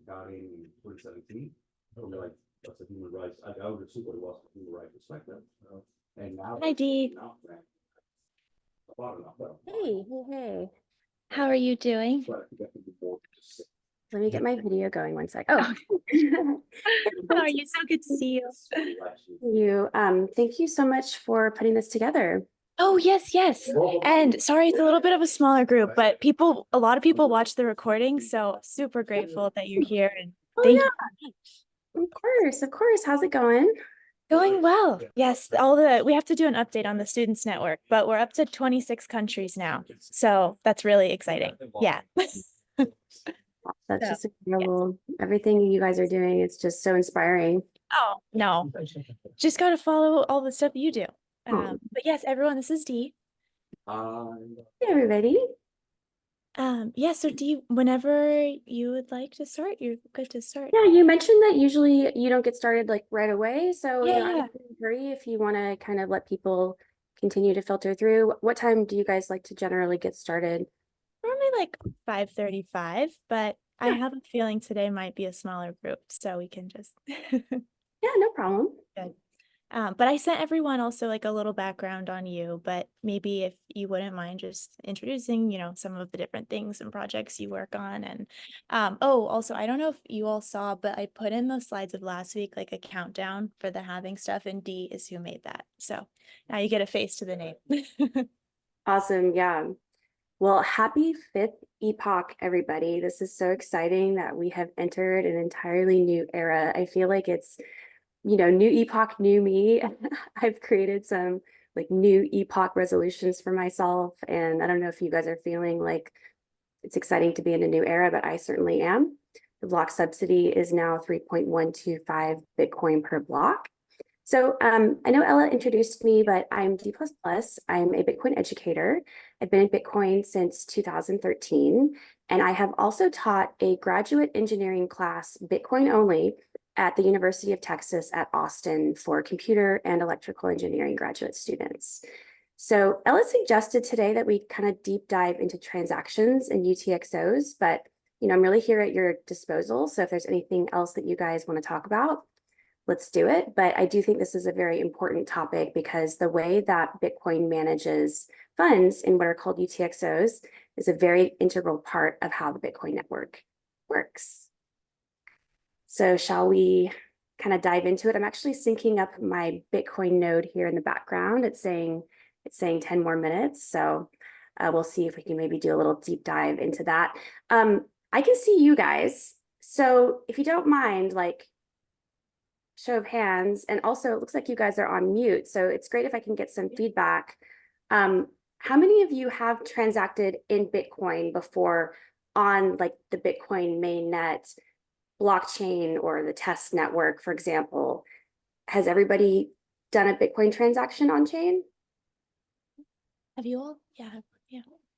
County in 2017. And like, that's a human rights. I would see what it was from a human rights perspective. And now, Hi, Dee. Hey, hey. How are you doing? Let me get my video going one sec. Oh, How are you? So good to see you. Thank you so much for putting this together. Oh, yes, yes. And sorry, it's a little bit of a smaller group, but a lot of people watch the recording, so super grateful that you're here. And thank you so much. Of course. How's it going? Going well. Yes, we have to do an update on the Students Network, but we're up to 26 countries now. So that's really exciting. Yeah. That's just incredible. Everything you guys are doing, it's just so inspiring. Oh, no. Just got to follow all the stuff you do. But yes, everyone, this is Dee. Hey, everybody. Yeah, so Dee, whenever you would like to start, you're good to start. Yeah, you mentioned that usually you don't get started like right away. So Yeah, I'm in a hurry if you want to kind of let people continue to filter through. What time do you guys like to generally get started? Normally like 5:35, but I have a feeling today might be a smaller group, so we can just Yeah, no problem. Good. But I sent everyone also like a little background on you, but maybe if you wouldn't mind just introducing, some of the different things and projects you work on. And also, I don't know if you all saw, but I put in the slides of last week, like a countdown for the halving stuff, and Dee is who made that. So now you get a face to the name. Awesome. Yeah. Well, happy 5th epoch, everybody. This is so exciting that we have entered an entirely new era. I feel like it's new epoch, new me. I've created some like new epoch resolutions for myself. And I don't know if you guys are feeling like it's exciting to be in a new era, but I certainly am. The block subsidy is now 3.125 Bitcoin per block. So I know Ella introduced me, but I'm D++. I'm a Bitcoin educator. I've been in Bitcoin since 2013, and I have also taught a graduate engineering class, Bitcoin only, at the University of Texas at Austin for computer and electrical engineering graduate students. So Ella suggested today that we kind of deep dive into transactions and UTXOs, but I'm really here at your disposal. So if there's anything else that you guys want to talk about, let's do it. But I do think this is a very important topic because the way that Bitcoin manages funds in what are called UTXOs is a very integral part of how the Bitcoin network works. So shall we kind of dive into it? I'm actually syncing up my Bitcoin node here in the background. It's saying 10 more minutes. So we'll see if we can maybe do a little deep dive into that. I can see you guys. So if you don't mind, like, show of hands, and also it looks like you guys are on mute, so it's great if I can get some feedback. How many of you have transacted in Bitcoin before on like the Bitcoin mainnet blockchain or the test network, for example? Has everybody done a Bitcoin transaction on chain? Have you all? Yeah.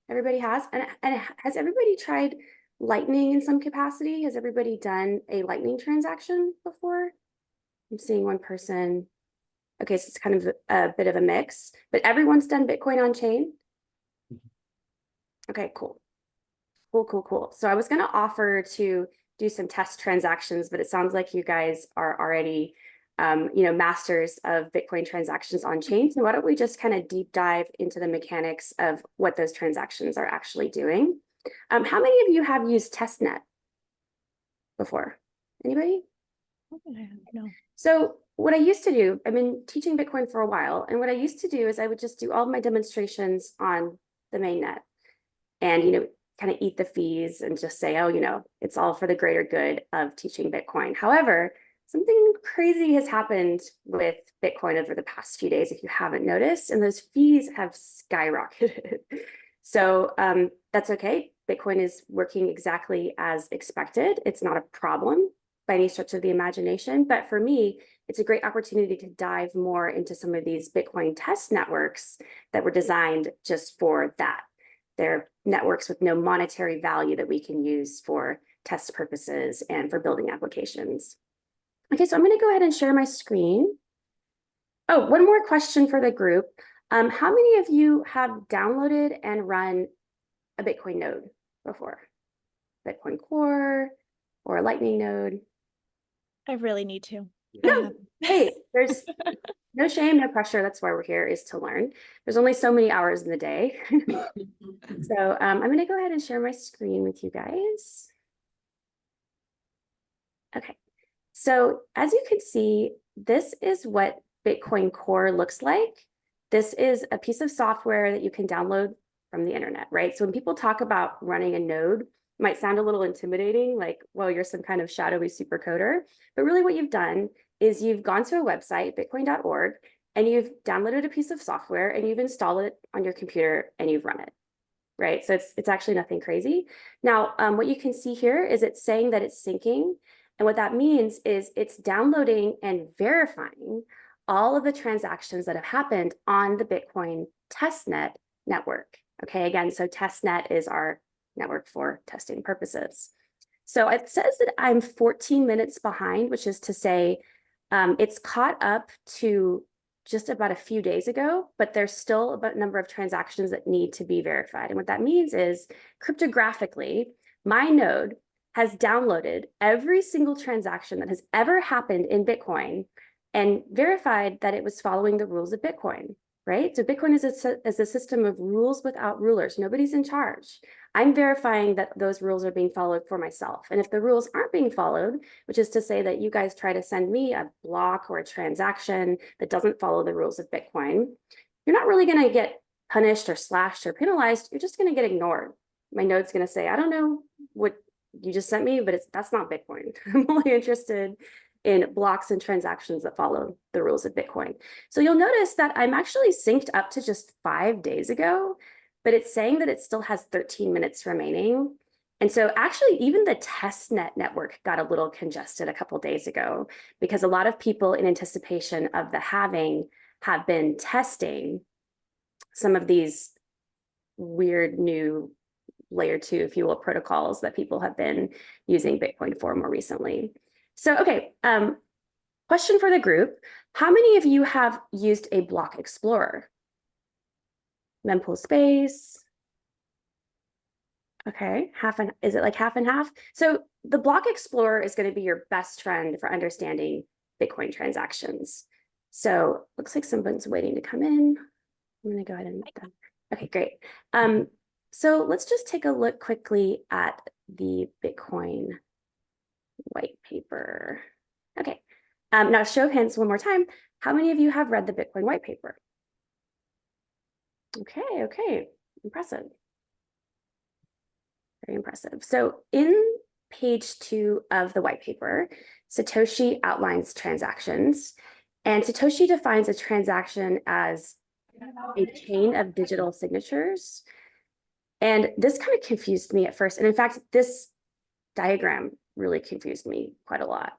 Everybody has. And has everybody tried Lightning in some capacity? Has everybody done a Lightning transaction before? I'm seeing one person. Okay, so it's kind of a bit of a mix, but everyone's done Bitcoin on chain. Okay, cool. So I was going to offer to do some test transactions, but it sounds like you guys are already, masters of Bitcoin transactions on chain. So why don't we just kind of deep dive into the mechanics of what those transactions are actually doing? How many of you have used testnet before? Anybody? No. So what I used to do, I've been teaching Bitcoin for a while, and what I used to do is I would just do all of my demonstrations on the mainnet and, kind of eat the fees and just say, oh, it's all for the greater good of teaching Bitcoin. However, something crazy has happened with Bitcoin over the past few days, if you haven't noticed, and those fees have skyrocketed. So that's okay. Bitcoin is working exactly as expected. It's not a problem by any stretch of the imagination. But for me, it's a great opportunity to dive more into some of these Bitcoin test networks that were designed just for that. They're networks with no monetary value that we can use for test purposes and for building applications. Okay, so I'm going to go ahead and share my screen. Oh, one more question for the group. How many of you have downloaded and run a Bitcoin node before? Bitcoin Core, or a Lightning node. I really need to. No, hey, there's no shame, no pressure. That's why we're here, is to learn. There's only so many hours in the day. So I'm going to go ahead and share my screen with you guys. Okay, so as you can see, this is what Bitcoin Core looks like. This is a piece of software that you can download from the internet, right? So when people talk about running a node, it might sound a little intimidating, like, well, you're some kind of shadowy supercoder. But really what you've done is you've gone to a website, bitcoin.org, and you've downloaded a piece of software and you've installed it on your computer and you've run it, right? So it's actually nothing crazy. Now, what you can see here is it's saying that it's syncing. And what that means is it's downloading and verifying all of the transactions that have happened on the Bitcoin testnet network. Okay, again, so testnet is our network for testing purposes. So it says that I'm 14 minutes behind, which is to say it's caught up to just about a few days ago, but there's still a number of transactions that need to be verified. And what that means is cryptographically, my node has downloaded every single transaction that has ever happened in Bitcoin and verified that it was following the rules of Bitcoin, right? So Bitcoin is a system of rules without rulers. Nobody's in charge. I'm verifying that those rules are being followed for myself. And if the rules aren't being followed, which is to say that you guys try to send me a block or a transaction that doesn't follow the rules of Bitcoin, you're not really going to get punished or slashed or penalized. You're just going to get ignored. My node's going to say, I don't know what you just sent me, but that's not Bitcoin. I'm only interested in blocks and transactions that follow the rules of Bitcoin. So you'll notice that I'm actually synced up to just 5 days ago, but it's saying that it still has 13 minutes remaining. And so actually even the testnet network got a little congested a couple days ago because a lot of people in anticipation of the halving have been testing some of these weird new layer 2, if you will, protocols that people have been using Bitcoin for more recently. So, okay, question for the group. How many of you have used a block explorer? Mempool.space. Okay, is it like half and half? So the block explorer is going to be your best friend for understanding Bitcoin transactions. So looks like someone's waiting to come in. I'm going to go ahead and make them. Okay, great. So let's just take a look quickly at the Bitcoin white paper. Okay, now show of hands one more time. How many of you have read the Bitcoin white paper? Okay, impressive. Very impressive. So in page 2 of the white paper, Satoshi outlines transactions, and Satoshi defines a transaction as a chain of digital signatures. And this kind of confused me at first. And in fact, this diagram really confused me quite a lot.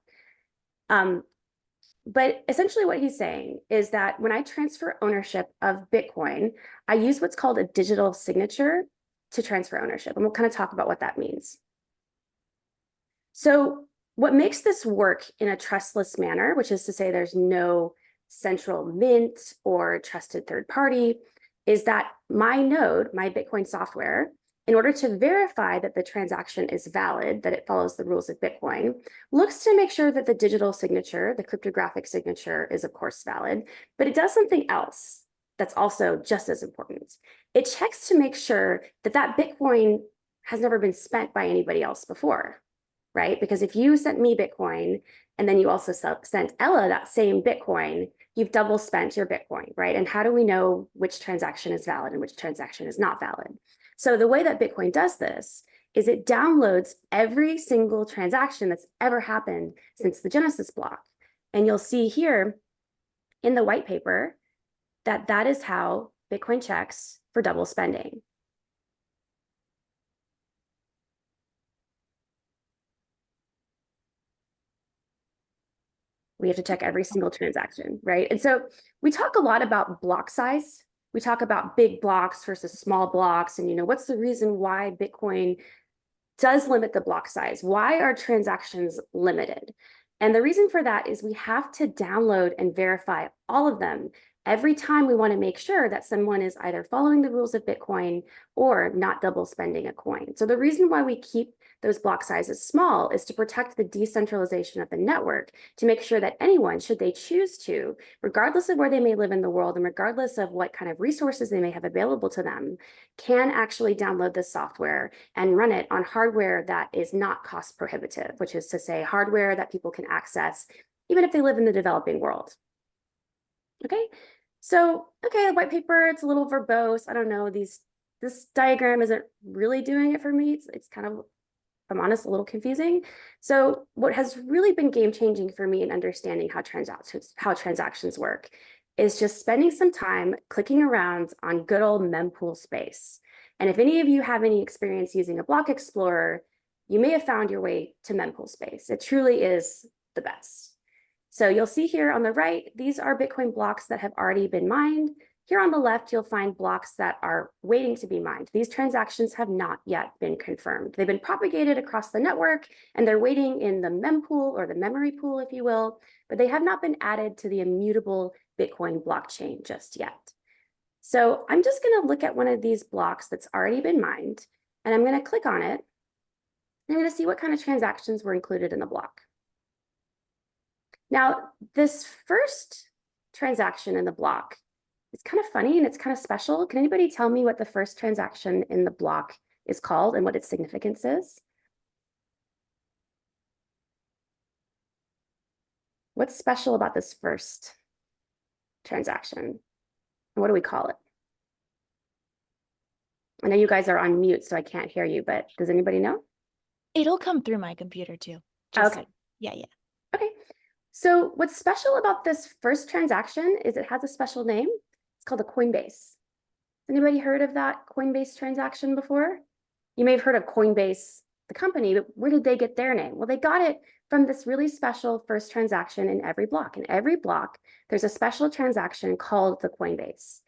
But essentially what he's saying is that when I transfer ownership of Bitcoin, I use what's called a digital signature to transfer ownership. And we'll kind of talk about what that means. So what makes this work in a trustless manner, which is to say there's no central mint or trusted third party, is that my node, my Bitcoin software, in order to verify that the transaction is valid, that it follows the rules of Bitcoin, looks to make sure that the digital signature, the cryptographic signature, is of course valid, but it does something else that's also just as important. It checks to make sure that that Bitcoin has never been spent by anybody else before, right? Because if you sent me Bitcoin and then you also sent Ella that same Bitcoin, you've double spent your Bitcoin, right? And how do we know which transaction is valid and which transaction is not valid? So the way that Bitcoin does this is it downloads every single transaction that's ever happened since the Genesis block. And you'll see here in the white paper that that is how Bitcoin checks for double spending. We have to check every single transaction, right? And so we talk a lot about block size. We talk about big blocks versus small blocks. And, you know, what's the reason why Bitcoin does limit the block size? Why are transactions limited? And the reason for that is we have to download and verify all of them every time we want to make sure that someone is either following the rules of Bitcoin or not double spending a coin. So the reason why we keep those block sizes small is to protect the decentralization of the network, to make sure that anyone, should they choose to, regardless of where they may live in the world and regardless of what kind of resources they may have available to them, can actually download this software and run it on hardware that is not cost prohibitive, which is to say hardware that people can access even if they live in the developing world. Okay, so, okay, the white paper, it's a little verbose. I don't know, this diagram isn't really doing it for me. It's kind of, if I'm honest, a little confusing. So what has really been game-changing for me in understanding how transactions work is just spending some time clicking around on good old mempool.space. And if any of you have any experience using a block explorer, you may have found your way to mempool.space. It truly is the best. So you'll see here on the right, these are Bitcoin blocks that have already been mined. Here on the left, you'll find blocks that are waiting to be mined. These transactions have not yet been confirmed. They've been propagated across the network, and they're waiting in the mempool, or the memory pool, if you will, but they have not been added to the immutable Bitcoin blockchain just yet. So I'm just going to look at one of these blocks that's already been mined, and I'm going to click on it. I'm going to see what kind of transactions were included in the block. Now, this first transaction in the block is kind of funny and it's kind of special. Can anybody tell me what the first transaction in the block is called and what its significance is? What's special about this first transaction? And what do we call it? I know you guys are on mute, so I can't hear you, but does anybody know? It'll come through my computer too. Okay. Yeah. Okay. So what's special about this first transaction is it has a special name. It's called a Coinbase. Anybody heard of that Coinbase transaction before? You may have heard of Coinbase, the company, but where did they get their name? Well, they got it from this really special first transaction in every block. In every block, there's a special transaction called the Coinbase.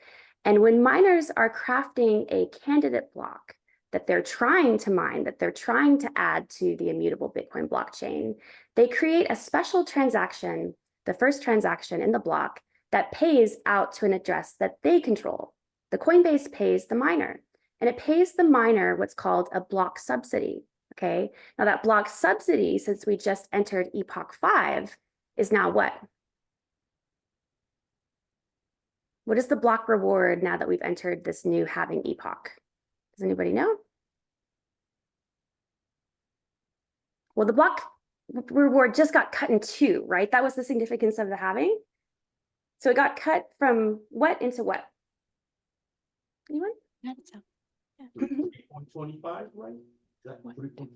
And when miners are crafting a candidate block that they're trying to mine, that they're trying to add to the immutable Bitcoin blockchain, they create a special transaction, the first transaction in the block, that pays out to an address that they control. The Coinbase pays the miner, and it pays the miner what's called a block subsidy, okay? Now that block subsidy, since we just entered Epoch 5, is now what? What is the block reward now that we've entered this new halving epoch? Does anybody know? Well, the block reward just got cut in two, right? That was the significance of the halving. So it got cut from what into what? Anyone? That's so. 3.25, right? Is that 3.5?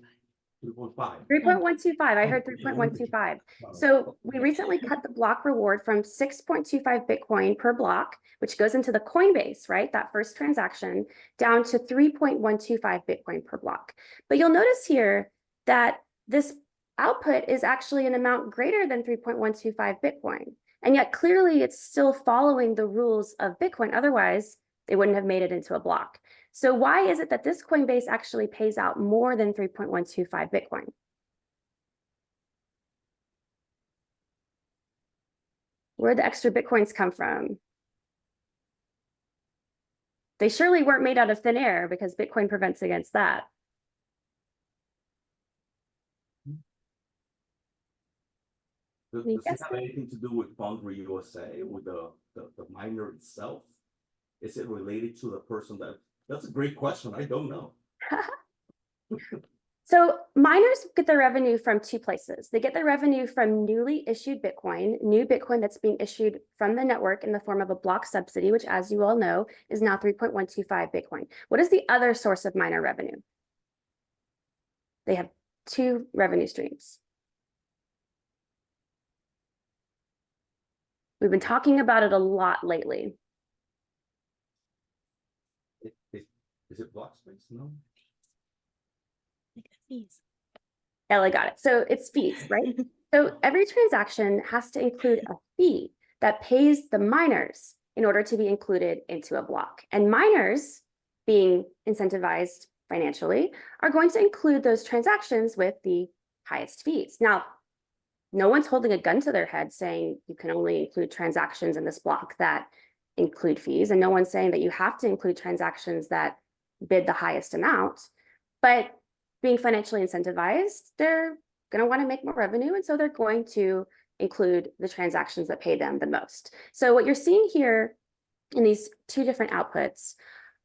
3.125. I heard 3.125. So we recently cut the block reward from 6.25 Bitcoin per block, which goes into the Coinbase, right? That first transaction, down to 3.125 Bitcoin per block. But you'll notice here that this output is actually an amount greater than 3.125 Bitcoin. And yet clearly it's still following the rules of Bitcoin. Otherwise, they wouldn't have made it into a block. So why is it that this Coinbase actually pays out more than 3.125 Bitcoin? Where'd the extra Bitcoins come from? They surely weren't made out of thin air because Bitcoin prevents against that. Does it have anything to do with Foundry USA, with the miner itself? Is it related to the person that? That's a great question. I don't know. So miners get their revenue from two places. They get their revenue from newly issued Bitcoin, new Bitcoin that's being issued from the network in the form of a block subsidy, which, as you all know, is now 3.125 Bitcoin. What is the other source of miner revenue? They have two revenue streams. We've been talking about it a lot lately. Is it block space? No. Like the fees. Ellie got it. So it's fees, right? So every transaction has to include a fee that pays the miners in order to be included into a block. And miners, being incentivized financially, are going to include those transactions with the highest fees. Now, no one's holding a gun to their head saying you can only include transactions in this block that include fees. And no one's saying that you have to include transactions that bid the highest amount. But being financially incentivized, they're going to want to make more revenue. And so they're going to include the transactions that pay them the most. So what you're seeing here in these two different outputs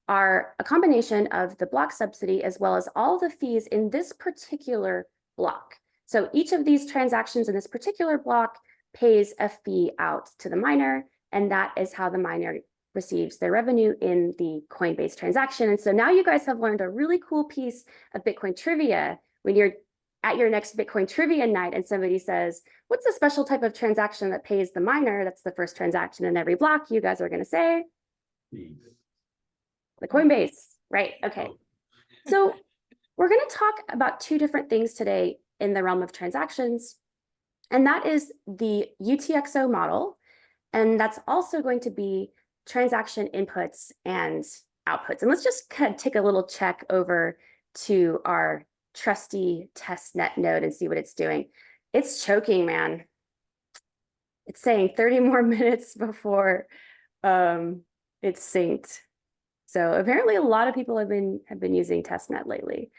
are a combination of the block subsidy as well as all the fees in this particular block. So each of these transactions in this particular block pays a fee out to the miner, and that is how the miner receives their revenue in the Coinbase transaction. And so now you guys have learned a really cool piece of Bitcoin trivia when you're at your next Bitcoin trivia night and somebody says, what's a special type of transaction that pays the miner? That's the first transaction in every block. You guys are going to say the Coinbase, right? Okay. So we're going to talk about two different things today in the realm of transactions, and that is the UTXO model, and that's also going to be transaction inputs and outputs. And let's just kind of take a little check over to our trusty testnet node and see what it's doing. It's choking, man. It's saying 30 more minutes before it's synced. So apparently a lot of people have been using testnet lately.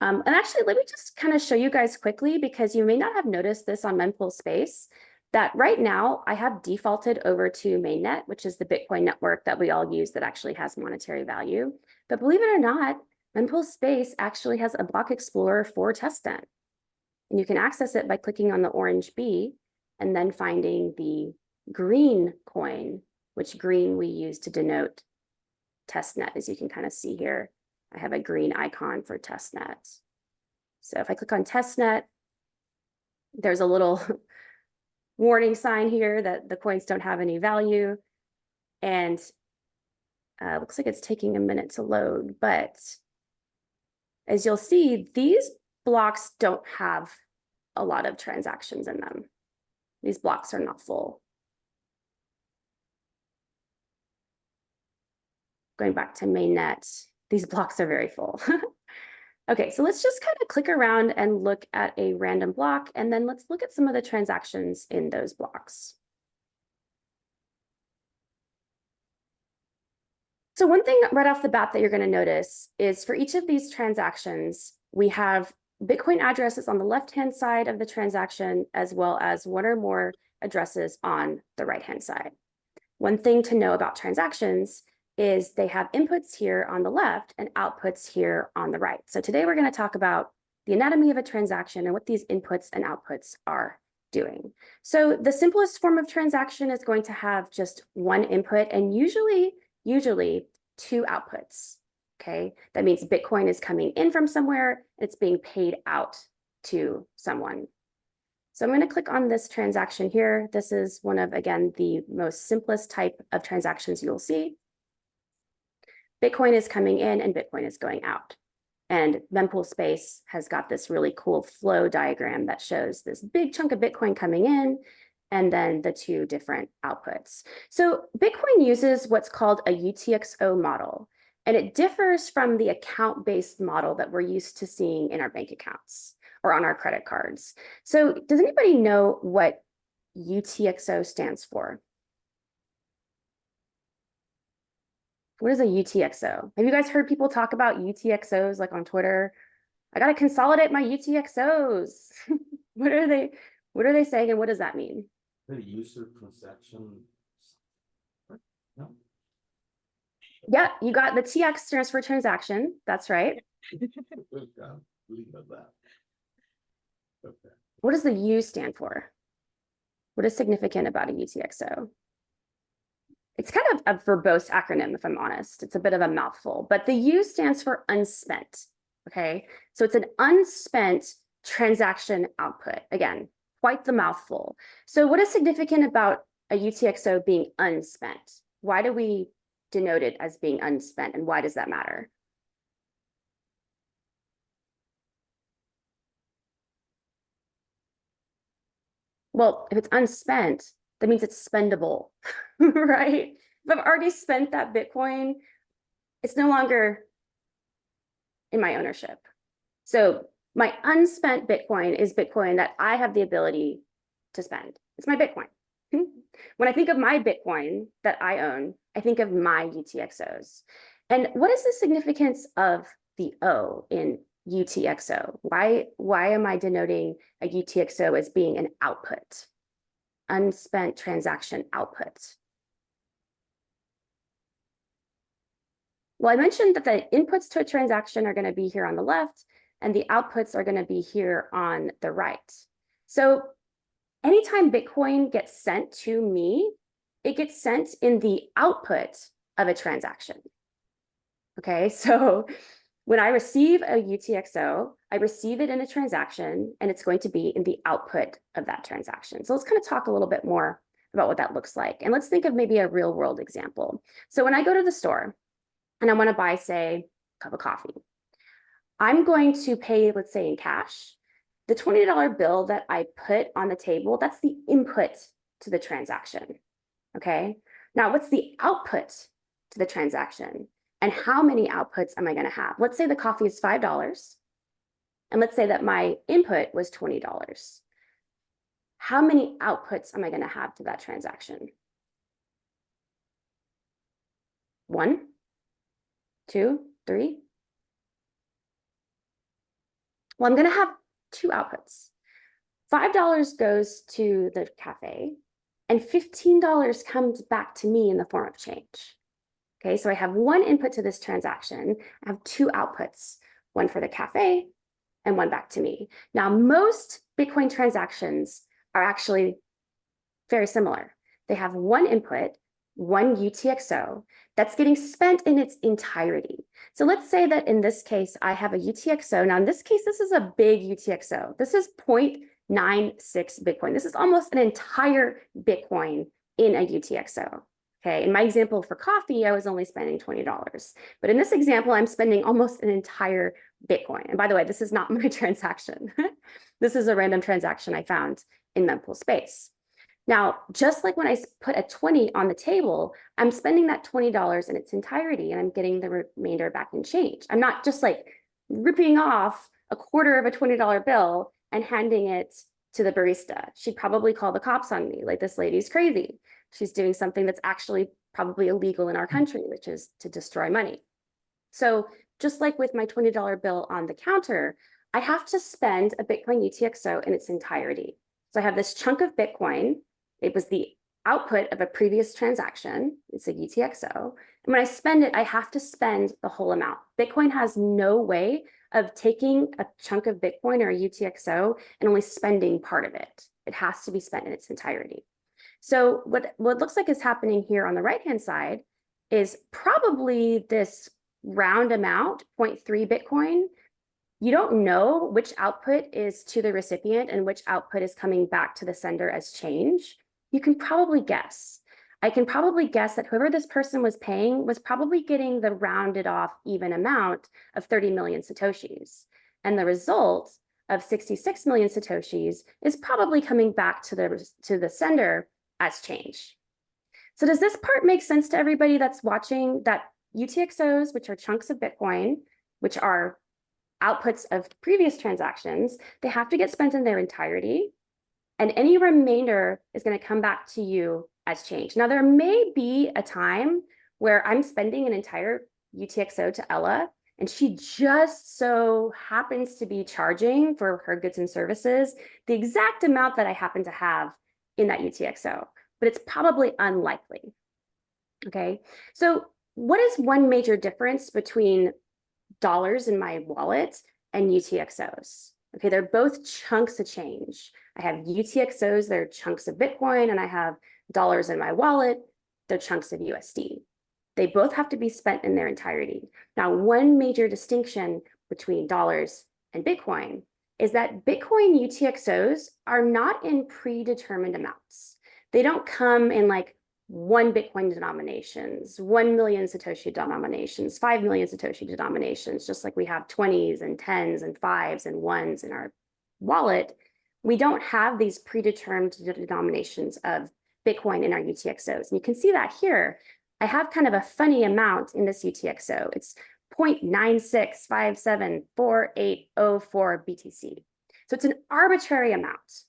And actually, let me just kind of show you guys quickly, because you may not have noticed this on mempool.space, that right now I have defaulted over to mainnet, which is the Bitcoin network that we all use that actually has monetary value. But believe it or not, mempool.space actually has a block explorer for testnet. And you can access it by clicking on the orange B and then finding the green coin, which green we use to denote testnet, as you can kind of see here. I have a green icon for testnet. So if I click on testnet, there's a little warning sign here that the coins don't have any value. And looks like it's taking a minute to load. But as you'll see, these blocks don't have a lot of transactions in them. These blocks are not full. Going back to mainnet, these blocks are very full. Okay, so let's just kind of click around and look at a random block, and then let's look at some of the transactions in those blocks. So one thing right off the bat that you're going to notice is for each of these transactions, we have Bitcoin addresses on the left-hand side of the transaction, as well as one or more addresses on the right-hand side. One thing to know about transactions is they have inputs here on the left and outputs here on the right. So today we're going to talk about the anatomy of a transaction and what these inputs and outputs are doing. So the simplest form of transaction is going to have just one input and usually two outputs. Okay, that means Bitcoin is coming in from somewhere, it's being paid out to someone. So I'm going to click on this transaction here. This is one of, again, the most simplest type of transactions you'll see. Bitcoin is coming in and Bitcoin is going out. And mempool.space has got this really cool flow diagram that shows this big chunk of Bitcoin coming in and then the two different outputs. So Bitcoin uses what's called a UTXO model, and it differs from the account-based model that we're used to seeing in our bank accounts or on our credit cards. So does anybody know what UTXO stands for? What is a UTXO? Have you guys heard people talk about UTXOs like on Twitter? I got to consolidate my UTXOs. What are they saying, and what does that mean? The user transaction. No. Yeah, you got the TX stands for transaction. That's right. Leave it at that. Okay. What does the U stand for? What is significant about a UTXO? It's kind of a verbose acronym, if I'm honest. It's a bit of a mouthful, but the U stands for unspent, okay? So it's an unspent transaction output. Again, quite the mouthful. So what is significant about a UTXO being unspent? Why do we denote it as being unspent, and why does that matter? Well, if it's unspent, that means it's spendable, right? If I've already spent that Bitcoin, it's no longer in my ownership. So my unspent Bitcoin is Bitcoin that I have the ability to spend. It's my Bitcoin. When I think of my Bitcoin that I own, I think of my UTXOs. And what is the significance of the O in UTXO? Why am I denoting a UTXO as being an output? Unspent transaction output. Well, I mentioned that the inputs to a transaction are going to be here on the left, and the outputs are going to be here on the right. So anytime Bitcoin gets sent to me, it gets sent in the output of a transaction. Okay, so when I receive a UTXO, I receive it in a transaction, and it's going to be in the output of that transaction. So let's kind of talk a little bit more about what that looks like. And let's think of maybe a real world example. So when I go to the store and I want to buy, say, a cup of coffee, I'm going to pay, let's say, in cash. The $20 bill that I put on the table, that's the input to the transaction. Okay, now what's the output to the transaction? And how many outputs am I going to have? Let's say the coffee is $5, and let's say that my input was $20. How many outputs am I going to have to that transaction? 1, 2, 3? Well, I'm going to have 2 outputs. $5 goes to the cafe, and $15 comes back to me in the form of change. Okay, so I have 1 input to this transaction. I have 2 outputs, 1 for the cafe and 1 back to me. Now, most Bitcoin transactions are actually very similar. They have 1 input, 1 UTXO that's getting spent in its entirety. So let's say that in this case, I have a UTXO. Now, in this case, this is a big UTXO. This is 0.96 Bitcoin. This is almost an entire Bitcoin in a UTXO. Okay, in my example for coffee, I was only spending $20. But in this example, I'm spending almost an entire Bitcoin. And by the way, this is not my transaction. This is a random transaction I found in mempool.space. Now, just like when I put a 20 on the table, I'm spending that $20 in its entirety, and I'm getting the remainder back in change. I'm not just like ripping off a quarter of a $20 bill and handing it to the barista. She'd probably call the cops on me, like, this lady's crazy. She's doing something that's actually probably illegal in our country, which is to destroy money. So just like with my $20 bill on the counter, I have to spend a Bitcoin UTXO in its entirety. So I have this chunk of Bitcoin. It was the output of a previous transaction. It's a UTXO. And when I spend it, I have to spend the whole amount. Bitcoin has no way of taking a chunk of Bitcoin or a UTXO and only spending part of it. It has to be spent in its entirety. So what looks like is happening here on the right-hand side is probably this round amount, 0.3 Bitcoin. You don't know which output is to the recipient and which output is coming back to the sender as change. You can probably guess. I can probably guess that whoever this person was paying was probably getting the rounded off even amount of 30 million Satoshis. And the result of 66 million Satoshis is probably coming back to the sender as change. So does this part make sense to everybody that's watching, that UTXOs, which are chunks of Bitcoin, which are outputs of previous transactions, they have to get spent in their entirety, and any remainder is going to come back to you as change. Now, there may be a time where I'm spending an entire UTXO to Ella, and she just so happens to be charging for her goods and services the exact amount that I happen to have in that UTXO, but it's probably unlikely. Okay, so what is one major difference between dollars in my wallet and UTXOs? Okay, they're both chunks of change. I have UTXOs, they're chunks of Bitcoin, and I have dollars in my wallet, they're chunks of USD. They both have to be spent in their entirety. Now, one major distinction between dollars and Bitcoin is that Bitcoin UTXOs are not in predetermined amounts. They don't come in like 1 Bitcoin denominations, 1 million Satoshi denominations, 5 million Satoshi denominations, just like we have 20s and 10s and 5s and 1s in our wallet. We don't have these predetermined denominations of Bitcoin in our UTXOs. And you can see that here. I have kind of a funny amount in this UTXO. It's 0.96574804 BTC. So it's an arbitrary amount.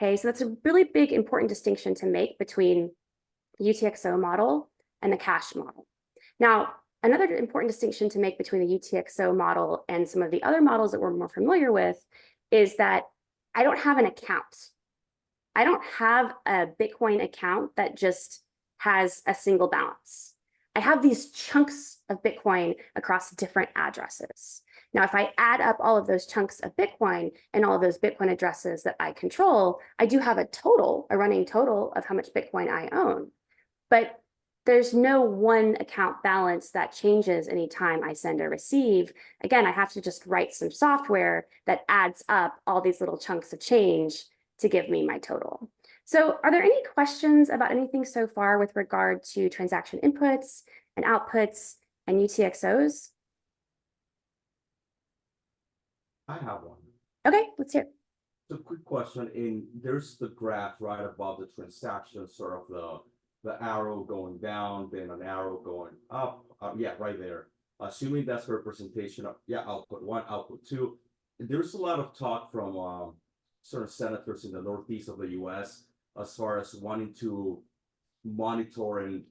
Okay, so that's a really big, important distinction to make between the UTXO model and the cash model. Now, another important distinction to make between the UTXO model and some of the other models that we're more familiar with is that I don't have an account. I don't have a Bitcoin account that just has a single balance. I have these chunks of Bitcoin across different addresses. Now, if I add up all of those chunks of Bitcoin and all of those Bitcoin addresses that I control, I do have a total, a running total of how much Bitcoin I own. But there's no one account balance that changes anytime I send or receive. Again, I have to just write some software that adds up all these little chunks of change to give me my total. So are there any questions about anything so far with regard to transaction inputs and outputs and UTXOs? I have one. Okay, let's hear it. So quick question, there's the graph right above the transaction, sort of the arrow going down, then an arrow going up. Yeah, right there. Assuming that's representation of, yeah, output 1, output 2. There's a lot of talk from certain senators in the northeast of the US as far as wanting to monitor and,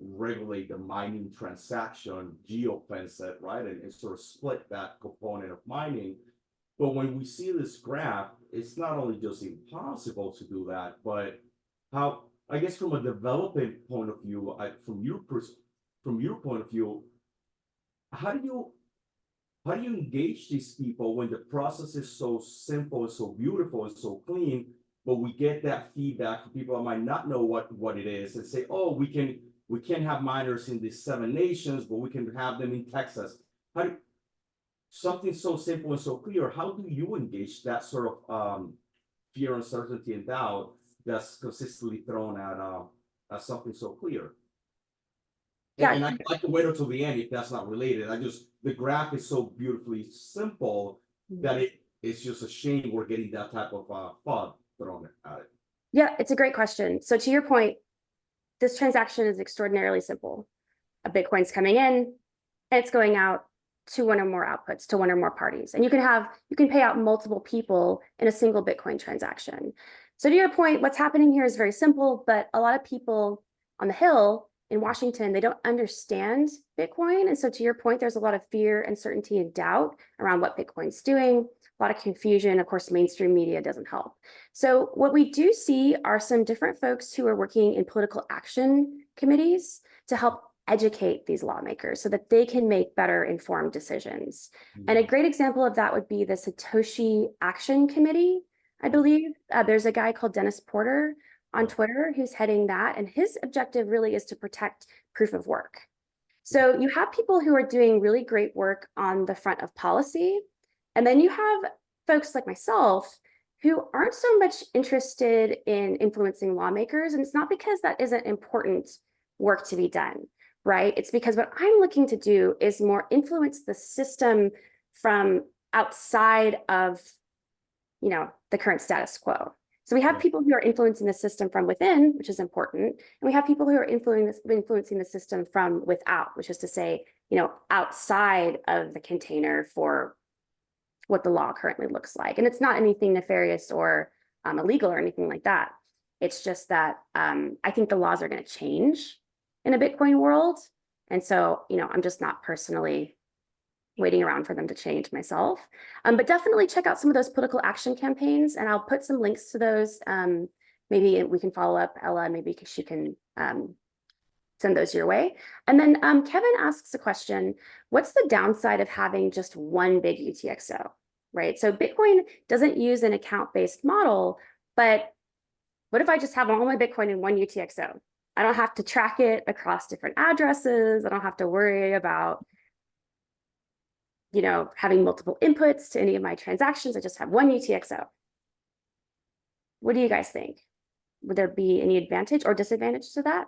regulate the mining transaction, geofence it, right? And sort of split that component of mining. But when we see this graph, it's not only just impossible to do that, but how, I guess from a development point of view, from your point of view, how do you engage these people when the process is so simple, so beautiful, and so clean, but we get that feedback from people that might not know what it is and say, oh, we can't have miners in these 7 nations, but we can have them in Texas. Something so simple and so clear, how do you engage that sort of fear, uncertainty, and doubt that's consistently thrown at something so clear? Yeah. And I'd like to wait until the end if that's not related. The graph is so beautifully simple that it's just a shame we're getting that type of FUD thrown at it. Yeah, it's a great question. So to your point, this transaction is extraordinarily simple. A Bitcoin's coming in and it's going out to one or more outputs, to one or more parties. And you can pay out multiple people in a single Bitcoin transaction. So to your point, what's happening here is very simple, but a lot of people on the Hill in Washington, they don't understand Bitcoin. And so to your point, there's a lot of fear, uncertainty, and doubt around what Bitcoin's doing, a lot of confusion. Of course, mainstream media doesn't help. So what we do see are some different folks who are working in political action committees to help educate these lawmakers so that they can make better informed decisions. And a great example of that would be the Satoshi Action Committee, I believe. There's a guy called Dennis Porter on Twitter who's heading that, and his objective really is to protect proof of work. So you have people who are doing really great work on the front of policy, and then you have folks like myself who aren't so much interested in influencing lawmakers, and it's not because that isn't important work to be done, right? It's because what I'm looking to do is more influence the system from outside of, the current status quo. So we have people who are influencing the system from within, which is important, and we have people who are influencing the system from without, which is to say, outside of the container for what the law currently looks like. And it's not anything nefarious or illegal or anything like that. It's just that I think the laws are going to change in a Bitcoin world. And so, I'm just not personally waiting around for them to change myself. But definitely check out some of those political action campaigns, and I'll put some links to those. Maybe we can follow up, Ella, maybe she can send those your way. And then Kevin asks a question, what's the downside of having just one big UTXO, right? So Bitcoin doesn't use an account-based model, but what if I just have all my Bitcoin in one UTXO? I don't have to track it across different addresses. I don't have to worry about, having multiple inputs to any of my transactions. I just have one UTXO. What do you guys think? Would there be any advantage or disadvantage to that?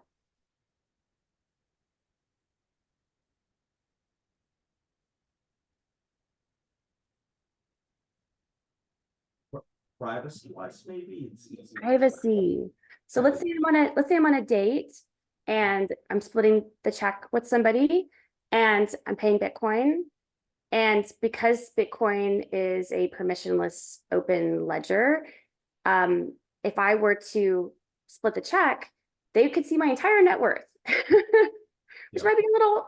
Privacy-wise, maybe it's easy. Privacy. So let's say I'm on a date and I'm splitting the check with somebody and I'm paying Bitcoin. And because Bitcoin is a permissionless open ledger, if I were to split the check, they could see my entire net worth. It's Yeah. might be a little,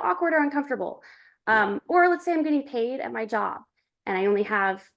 awkward or uncomfortable. Or let's say I'm getting paid at my job and I only have,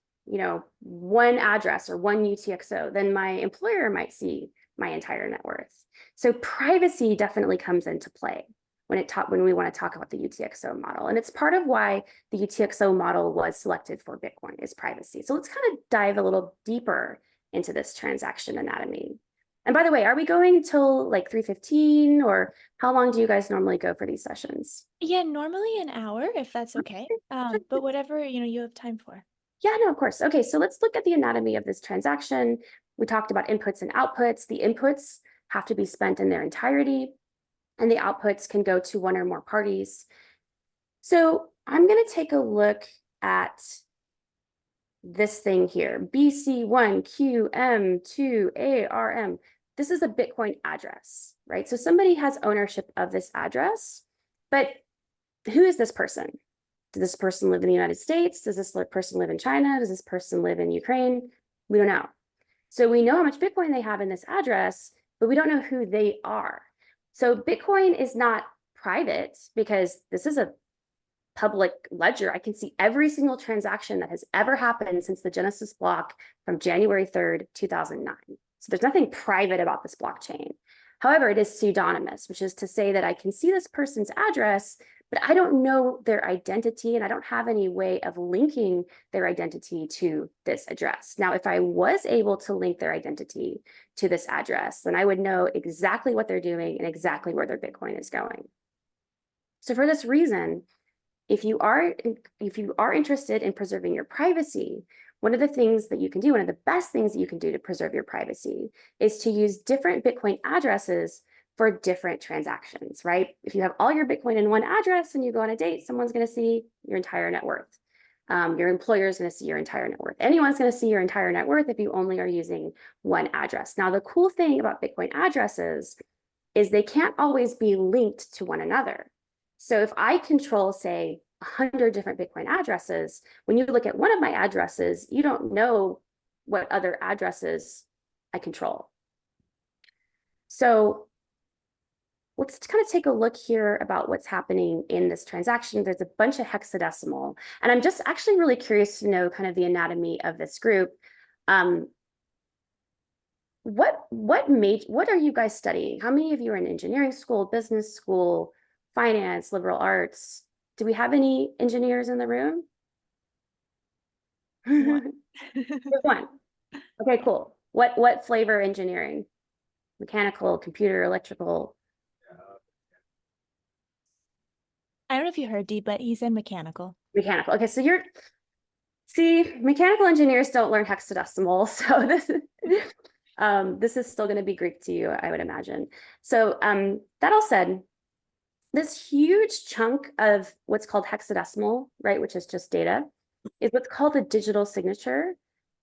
one address or one UTXO, then my employer might see my entire net worth. So privacy definitely comes into play when we want to talk about the UTXO model. And it's part of why the UTXO model was selected for Bitcoin is privacy. So let's kind of dive a little deeper into this transaction anatomy. And by the way, are we going till like 3:15 or how long do you guys normally go for these sessions? Yeah, normally an hour, if that's okay. But whatever, you have time for. Yeah, no, of course. Okay, so let's look at the anatomy of this transaction. We talked about inputs and outputs. The inputs have to be spent in their entirety, and the outputs can go to one or more parties. So I'm going to take a look at this thing here, BC1QM2ARM. This is a Bitcoin address, right? So somebody has ownership of this address, but who is this person? Does this person live in the United States? Does this person live in China? Does this person live in Ukraine? We don't know. So we know how much Bitcoin they have in this address, but we don't know who they are. So Bitcoin is not private because this is a public ledger. I can see every single transaction that has ever happened since the Genesis block from January 3rd, 2009. So there's nothing private about this blockchain. However, it is pseudonymous, which is to say that I can see this person's address, but I don't know their identity and I don't have any way of linking their identity to this address. Now, if I was able to link their identity to this address, then I would know exactly what they're doing and exactly where their Bitcoin is going. So for this reason, if you are interested in preserving your privacy, one of the things that you can do, one of the best things that you can do to preserve your privacy is to use different Bitcoin addresses for different transactions, right? If you have all your Bitcoin in one address and you go on a date, someone's going to see your entire net worth. Your employer is going to see your entire net worth. Anyone's going to see your entire net worth if you only are using one address. Now, the cool thing about Bitcoin addresses is they can't always be linked to one another. So if I control, say, 100 different Bitcoin addresses, when you look at one of my addresses, you don't know what other addresses I control. So let's kind of take a look here about what's happening in this transaction. There's a bunch of hexadecimal, and I'm just actually really curious to know kind of the anatomy of this group. What are you guys studying? How many of you are in engineering school, business school, finance, liberal arts? Do we have any engineers in the room? One. One. Okay, cool. What flavor engineering? Mechanical, computer, electrical? I don't know if you heard Dee, but he said mechanical. Mechanical. Okay, so mechanical engineers don't learn hexadecimal, so this is still going to be Greek to you, I would imagine. So that all said, this huge chunk of what's called hexadecimal, right, which is just data, is what's called a digital signature,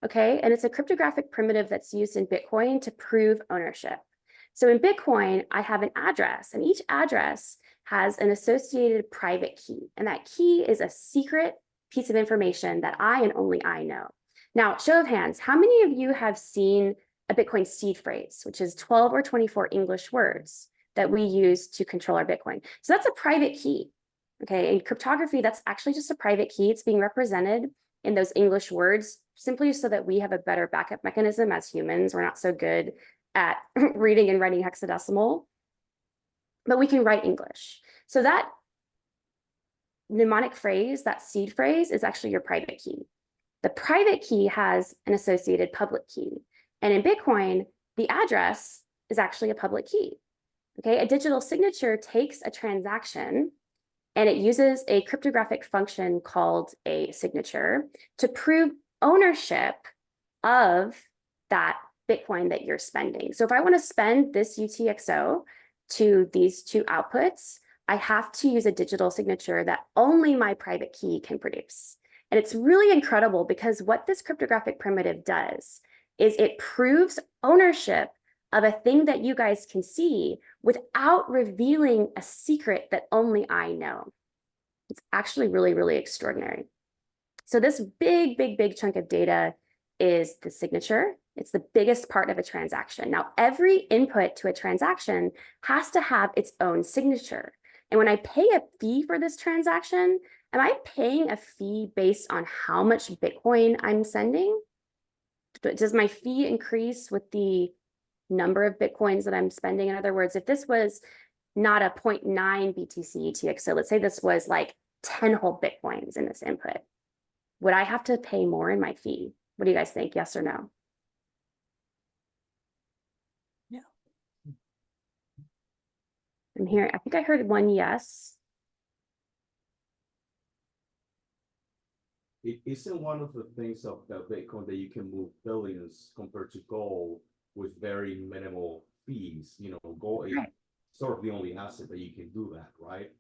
okay? And it's a cryptographic primitive that's used in Bitcoin to prove ownership. So in Bitcoin, I have an address, and each address has an associated private key, and that key is a secret piece of information that I and only I know. Now, show of hands, how many of you have seen a Bitcoin seed phrase, which is 12 or 24 English words that we use to control our Bitcoin? So that's a private key, okay? In cryptography, that's actually just a private key. It's being represented in those English words simply so that we have a better backup mechanism as humans. We're not so good at reading and writing hexadecimal, but we can write English. So that mnemonic phrase, that seed phrase, is actually your private key. The private key has an associated public key. And in Bitcoin, the address is actually a public key. Okay, a digital signature takes a transaction and it uses a cryptographic function called a signature to prove ownership of that Bitcoin that you're spending. So if I want to spend this UTXO to these two outputs, I have to use a digital signature that only my private key can produce. And it's really incredible because what this cryptographic primitive does is it proves ownership of a thing that you guys can see without revealing a secret that only I know. It's actually really, really extraordinary. So this big chunk of data is the signature. It's the biggest part of a transaction. Now, every input to a transaction has to have its own signature. And when I pay a fee for this transaction, am I paying a fee based on how much Bitcoin I'm sending? Does my fee increase with the number of Bitcoins that I'm spending? In other words, if this was not a 0.9 BTC UTXO, let's say this was like 10 whole Bitcoins in this input, would I have to pay more in my fee? What do you guys think? Yes or no? No. I'm hearing, I think I heard one yes. It isn't one of the things of the Bitcoin that you can move billions compared to gold with very minimal fees. You know, gold is Right. sort of the only asset that you can do that, right?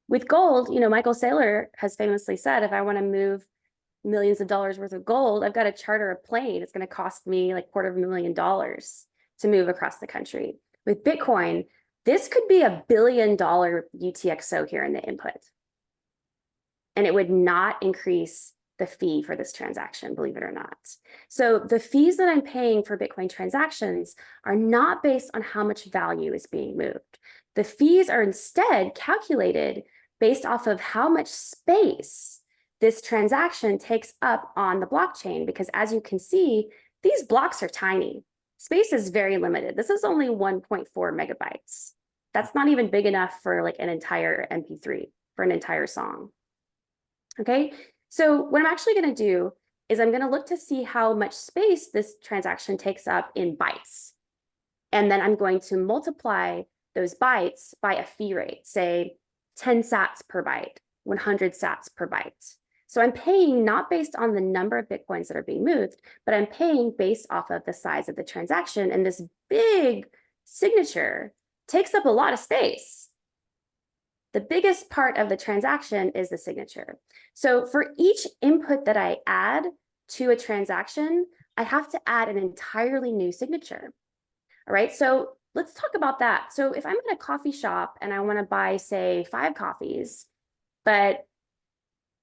With gold, you know, Michael Saylor has famously said, if I want to move millions of dollars worth of gold, I've got to charter a plane. It's going to cost me like $250,000 to move across the country. With Bitcoin, this could be $1 billion UTXO here in the input. And it would not increase the fee for this transaction, believe it or not. So the fees that I'm paying for Bitcoin transactions are not based on how much value is being moved. The fees are instead calculated based off of how much space this transaction takes up on the blockchain, because as you can see, these blocks are tiny. Space is very limited. This is only 1.4 megabytes. That's not even big enough for like an entire MP3, for an entire song. Okay, so what I'm actually going to do is I'm going to look to see how much space this transaction takes up in bytes. And then I'm going to multiply those bytes by a fee rate, say 10 sats per byte, 100 sats per byte. So I'm paying not based on the number of Bitcoins that are being moved, but I'm paying based off of the size of the transaction. And this big signature takes up a lot of space. The biggest part of the transaction is the signature. So for each input that I add to a transaction, I have to add an entirely new signature. All right, so let's talk about that. So if I'm in a coffee shop and I want to buy, say, 5 coffees, but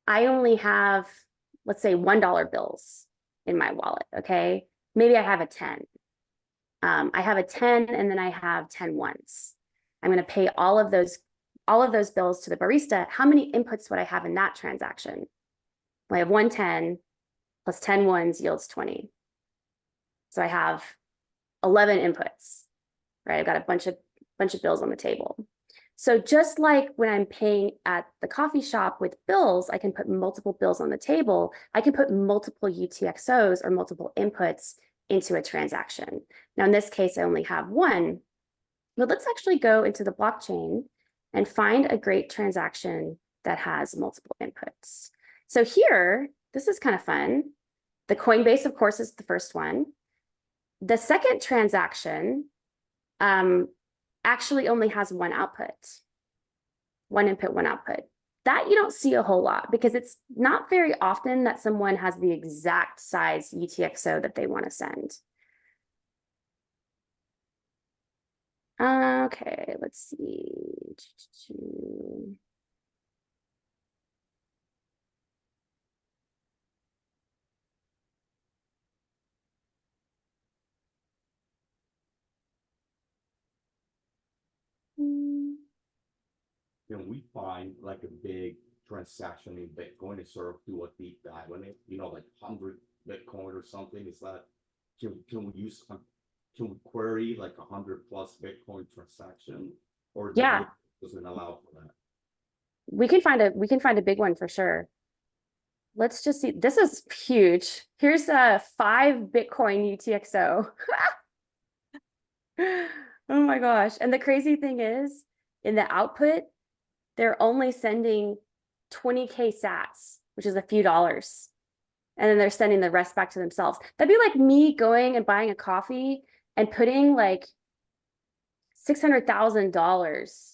I only have, let's say, $1 bills in my wallet, okay? Maybe I have a 10. I have a 10 and then I have 10 ones. I'm going to pay all of those bills to the barista. How many inputs would I have in that transaction? Well, I have 110 plus 10 ones yields 20. So I have 11 inputs, right? I've got a bunch of bills on the table. So just like when I'm paying at the coffee shop with bills, I can put multiple bills on the table. I can put multiple UTXOs or multiple inputs into a transaction. Now, in this case, I only have one, but let's actually go into the blockchain and find a great transaction that has multiple inputs. So here, this is kind of fun. The Coinbase, of course, is the first one. The second transaction actually only has one output, one input, one output. That you don't see a whole lot because it's not very often that someone has the exact size UTXO that they want to send. Okay, let's see. Can we find like a big transaction in Bitcoin and sort of do a deep dive on it? You know, like 100 Bitcoin or something? Is that can we use can we query like 100+ Bitcoin transaction, or the Yeah, doesn't allow for that? we can find a big one for sure. Let's just see. This is huge. Here's a 5 Bitcoin UTXO. Oh my gosh. And the crazy thing is, in the output, they're only sending 20K sats, which is a few dollars. And then they're sending the rest back to themselves. That'd be like me going and buying a coffee and putting like $600,000,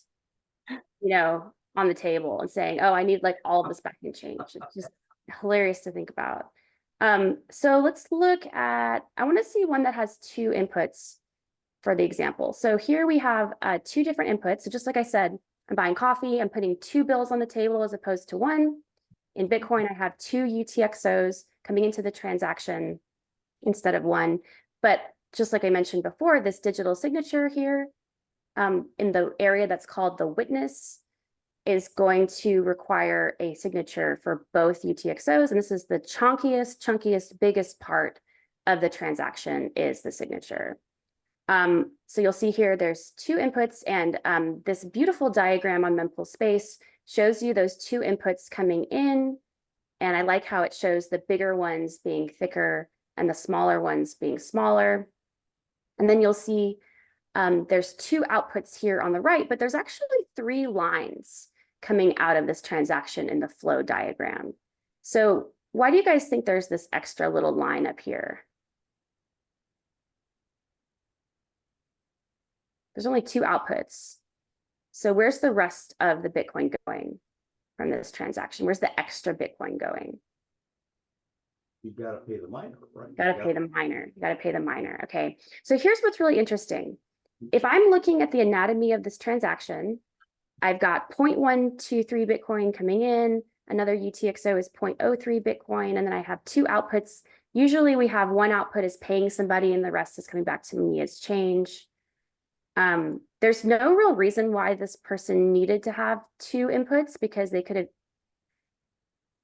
you know, on the table and saying, oh, I need like all of this back in change. It's just hilarious to think about. So let's look at, I want to see one that has 2 inputs for the example. So here we have 2 different inputs. So just like I said, I'm buying coffee, I'm putting 2 bills on the table as opposed to 1. In Bitcoin, I have 2 UTXOs coming into the transaction instead of 1. But just like I mentioned before, this digital signature here, in the area that's called the witness is going to require a signature for both UTXOs. And this is the chunkiest, biggest part of the transaction is the signature. So you'll see here, there's two inputs, and this beautiful diagram on mempool.space shows you those two inputs coming in. And I like how it shows the bigger ones being thicker and the smaller ones being smaller. And then you'll see there's two outputs here on the right, but there's actually three lines coming out of this transaction in the flow diagram. So why do you guys think there's this extra little line up here? There's only two outputs. So where's the rest of the Bitcoin going from this transaction? Where's the extra Bitcoin going? You gotta pay the miner, right? Gotta pay the miner. You gotta pay the miner. Okay. So here's what's really interesting. If I'm looking at the anatomy of this transaction, I've got 0.123 Bitcoin coming in, another UTXO is 0.03 Bitcoin, and then I have two outputs. Usually we have one output is paying somebody and the rest is coming back to me as change. There's no real reason why this person needed to have two inputs, because they could have,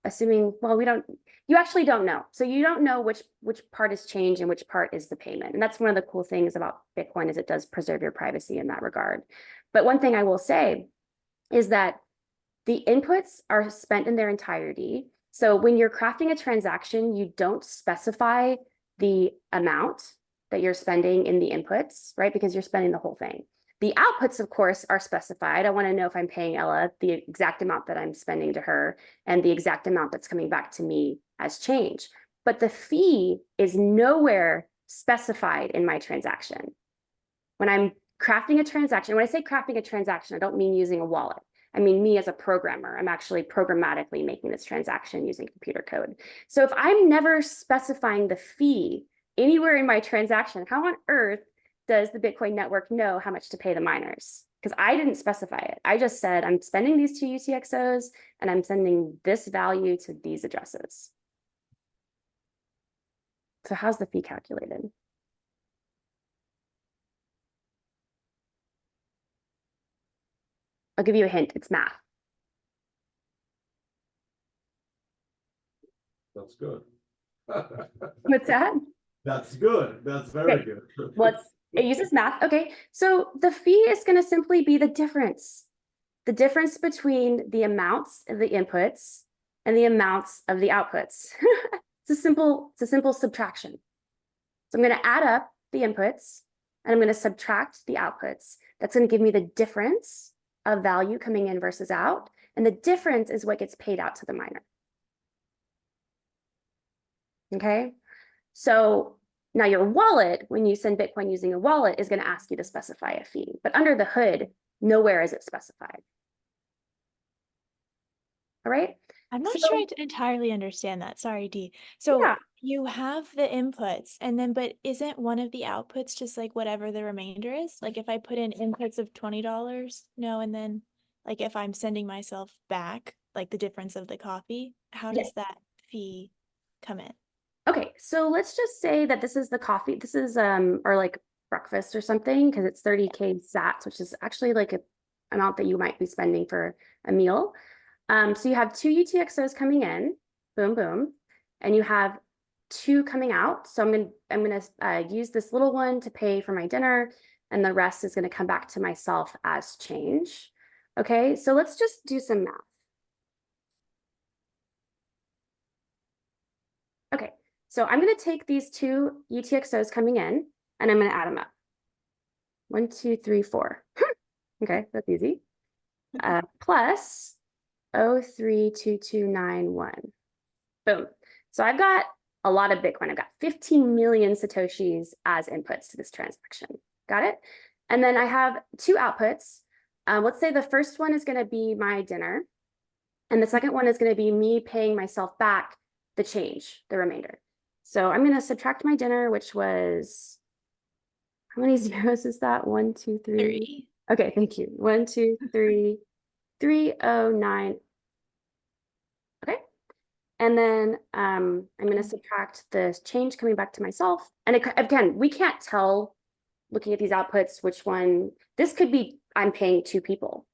assuming, well, you actually don't know. So you don't know which part is change and which part is the payment. And that's one of the cool things about Bitcoin, is it does preserve your privacy in that regard. But one thing I will say is that the inputs are spent in their entirety. So when you're crafting a transaction, you don't specify the amount that you're spending in the inputs, right? Because you're spending the whole thing. The outputs, of course, are specified. I want to know if I'm paying Ella the exact amount that I'm spending to her and the exact amount that's coming back to me as change. But the fee is nowhere specified in my transaction. When I'm crafting a transaction, when I say crafting a transaction, I don't mean using a wallet. I mean me as a programmer. I'm actually programmatically making this transaction using computer code. So if I'm never specifying the fee anywhere in my transaction, how on earth does the Bitcoin network know how much to pay the miners? Because I didn't specify it. I just said, I'm spending these two UTXOs and I'm sending this value to these addresses. So how's the fee calculated? I'll give you a hint, it's math. That's good. What's that? That's good. That's very good. Well, it uses math. Okay, so the fee is going to simply be the difference between the amounts of the inputs and the amounts of the outputs. It's a simple subtraction. So I'm going to add up the inputs and I'm going to subtract the outputs. That's going to give me the difference of value coming in versus out, and the difference is what gets paid out to the miner. Okay, so now your wallet, when you send Bitcoin using a wallet, is going to ask you to specify a fee, but under the hood, nowhere is it specified. All right. I'm not sure I entirely understand that. Sorry, Dee. So yeah, you have the inputs, and then, but isn't one of the outputs just like whatever the remainder is? Like if I put in inputs of $20, no, and then like if I'm sending myself back, like the difference of the coffee, how does that fee come in? okay, so let's just say that this is the coffee. This is or like breakfast or something, because it's 30K sats, which is actually like a amount that you might be spending for a meal. So you have two UTXOs coming in, boom, boom, and you have two coming out. So I'm gonna use this little one to pay for my dinner, and the rest is gonna come back to myself as change. Okay, so let's just do some math. Okay, so I'm gonna take these two UTXOs coming in, and I'm gonna add them up. 1, 2, 3, 4. Okay, that's easy. Plus 0.32291. Boom. So I've got a lot of Bitcoin. I've got 15 million Satoshis as inputs to this transaction. Got it? And then I have two outputs. Let's say the first one is going to be my dinner, and the second one is going to be me paying myself back the change, the remainder. So I'm going to subtract my dinner, which was, how many zeros is that? 1, 2, 3. 3. Okay, thank you. 1, 2, 3, 309. Okay. And then I'm going to subtract the change coming back to myself. And again, we can't tell looking at these outputs, which one, this could be, I'm paying 2 people.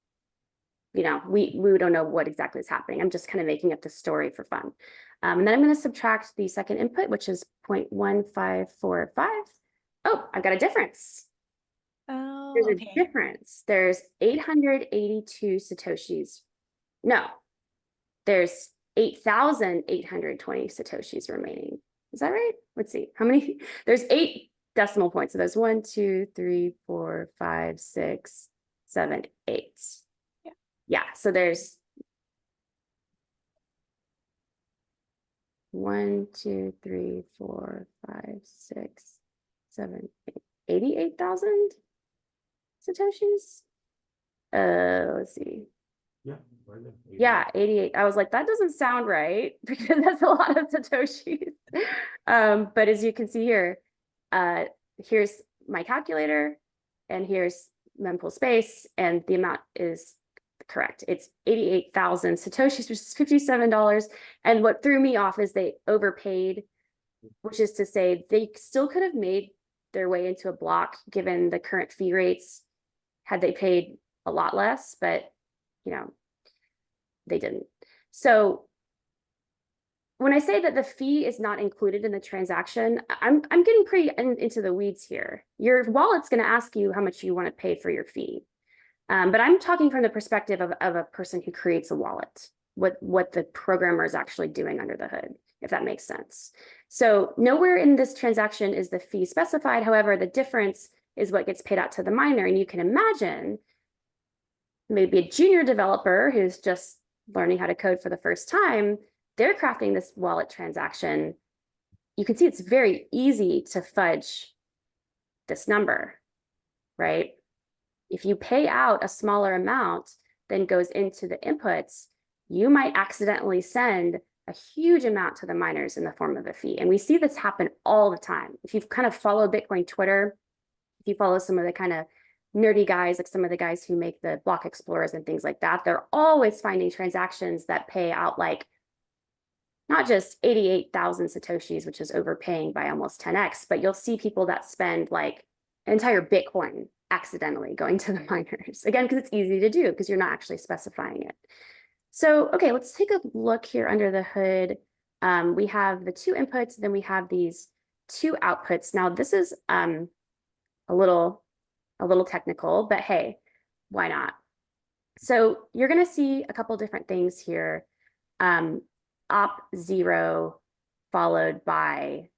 You know, we don't know what exactly is happening. I'm just kind of making up the story for fun. And then I'm going to subtract the second input, which is 0.1545. Oh, I've got a difference. Oh, There's okay. a difference. There's 882 Satoshis. No, there's 8,820 Satoshis remaining. Is that right? Let's see. How many? There's 8 decimal points. So there's 1, 2, 3, 4, 5, 6, 7, 8. Yeah, so there's 1, 2, 3, 4, 5, 6, 7, 8, 88,000 Satoshis. Let's see. Yeah, right there. Yeah, 88. I was like, that doesn't sound right because that's a lot of Satoshis. But as you can see here, here's my calculator and here's mempool.space, and the amount is correct. It's 88,000 Satoshis, which is $57. And what threw me off is they overpaid, which is to say they still could have made their way into a block given the current fee rates had they paid a lot less, but you know, they didn't. So when I say that the fee is not included in the transaction, I'm getting pretty into the weeds here. Your wallet's going to ask you how much you want to pay for your fee. But I'm talking from the perspective of a person who creates a wallet, what the programmer is actually doing under the hood, if that makes sense. So nowhere in this transaction is the fee specified. However, the difference is what gets paid out to the miner. And you can imagine maybe a junior developer who's just learning how to code for the first time, they're crafting this wallet transaction. You can see it's very easy to fudge this number, right? If you pay out a smaller amount than goes into the inputs, you might accidentally send a huge amount to the miners in the form of a fee. And we see this happen all the time. If you've kind of followed Bitcoin Twitter, if you follow some of the kind of nerdy guys, like some of the guys who make the block explorers and things like that, they're always finding transactions that pay out like not just 88,000 Satoshis, which is overpaying by almost 10x, but you'll see people that spend like an entire Bitcoin accidentally going to the miners. Again, because it's easy to do because you're not actually specifying it. So, okay, let's take a look here under the hood. We have the 2 inputs, then we have these 2 outputs. Now this is a little technical, but hey, why not? So you're going to see a couple different things here. Op0 followed by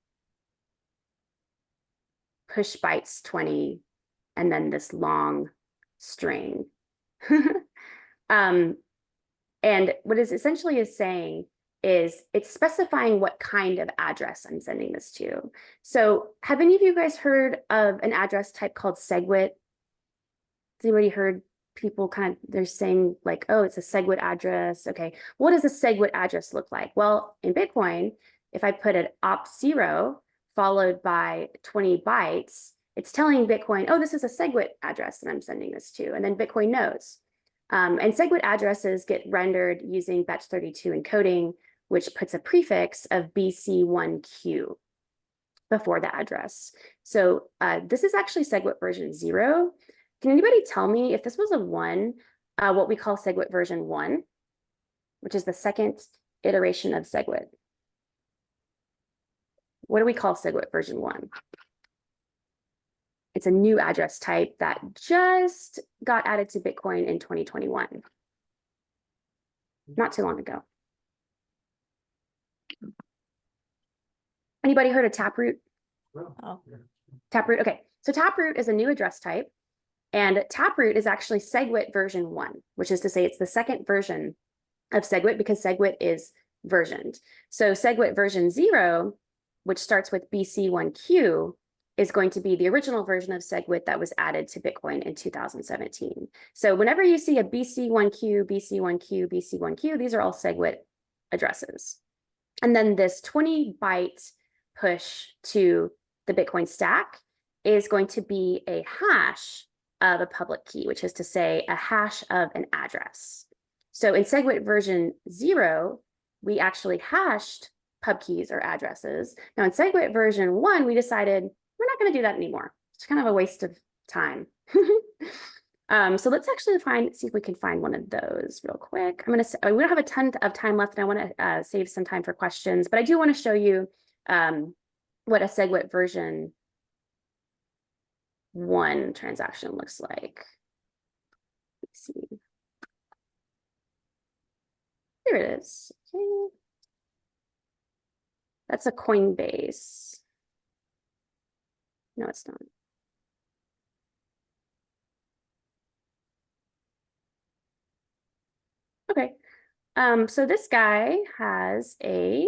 push bytes 20, and then this long string. And what it essentially is saying is it's specifying what kind of address I'm sending this to. So have any of you guys heard of an address type called SegWit? Has anybody heard people kind of, they're saying like, oh, it's a SegWit address. Okay, what does a SegWit address look like? Well, in Bitcoin, if I put an op0 followed by 20 bytes, it's telling Bitcoin, oh, this is a SegWit address that I'm sending this to. And then Bitcoin knows. And SegWit addresses get rendered using Bech32 encoding, which puts a prefix of BC1Q before the address. So this is actually SegWit version 0. Can anybody tell me if this was a 1, what we call SegWit version 1, which is the second iteration of SegWit? What do we call SegWit version 1? It's a new address type that just got added to Bitcoin in 2021. Not too long ago. Anybody heard of Taproot? Oh. Taproot, okay. So Taproot is a new address type, and Taproot is actually SegWit version 1, which is to say it's the second version of SegWit because SegWit is versioned. So SegWit version 0, which starts with BC1Q, is going to be the original version of SegWit that was added to Bitcoin in 2017. So whenever you see a BC1Q, BC1Q, BC1Q, these are all SegWit addresses. And then this 20 byte push to the Bitcoin stack is going to be a hash of a public key, which is to say a hash of an address. So in SegWit version 0, we actually hashed pub keys or addresses. Now in SegWit version 1, we decided we're not going to do that anymore. It's kind of a waste of time. So let's actually see if we can find one of those real quick. We don't have a ton of time left, and I want to save some time for questions, but I do want to show you what a SegWit version 1 transaction looks like. Let's see. Here it is. Okay. That's a Coinbase. No, it's not. Okay. So this guy has a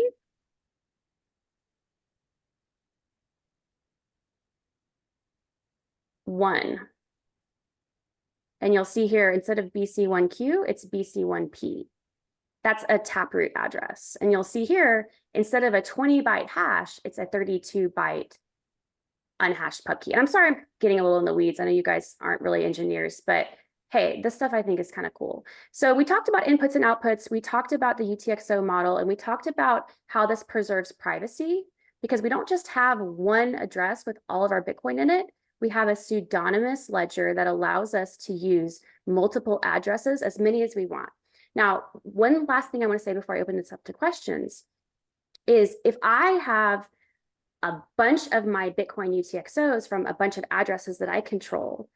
one. And you'll see here, instead of BC1Q, it's BC1P. That's a taproot address. And you'll see here, instead of a 20-byte hash, it's a 32-byte unhashed pub key. And I'm sorry I'm getting a little in the weeds. I know you guys aren't really engineers, but hey, this stuff I think is kind of cool. So we talked about inputs and outputs. We talked about the UTXO model, and we talked about how this preserves privacy, because we don't just have one address with all of our Bitcoin in it. We have a pseudonymous ledger that allows us to use multiple addresses, as many as we want. Now, one last thing I want to say before I open this up to questions is, if I have a bunch of my Bitcoin UTXOs from a bunch of addresses that I control,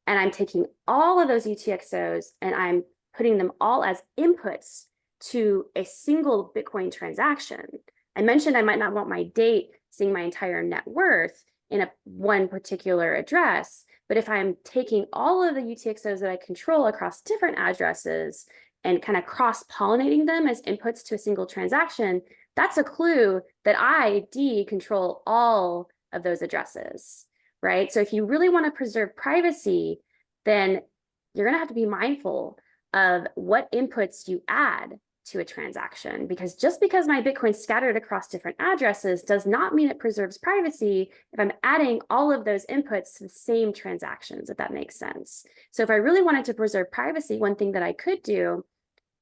and I'm taking all of those UTXOs and I'm putting them all as inputs to a single Bitcoin transaction. I mentioned I might not want my date seeing my entire net worth in one particular address, but if I'm taking all of the UTXOs that I control across different addresses and kind of cross-pollinating them as inputs to a single transaction, that's a clue that I, D, control all of those addresses, right? So if you really want to preserve privacy, then you're going to have to be mindful of what inputs you add to a transaction, because just because my Bitcoin's scattered across different addresses does not mean it preserves privacy if I'm adding all of those inputs to the same transactions, if that makes sense. So if I really wanted to preserve privacy, one thing that I could do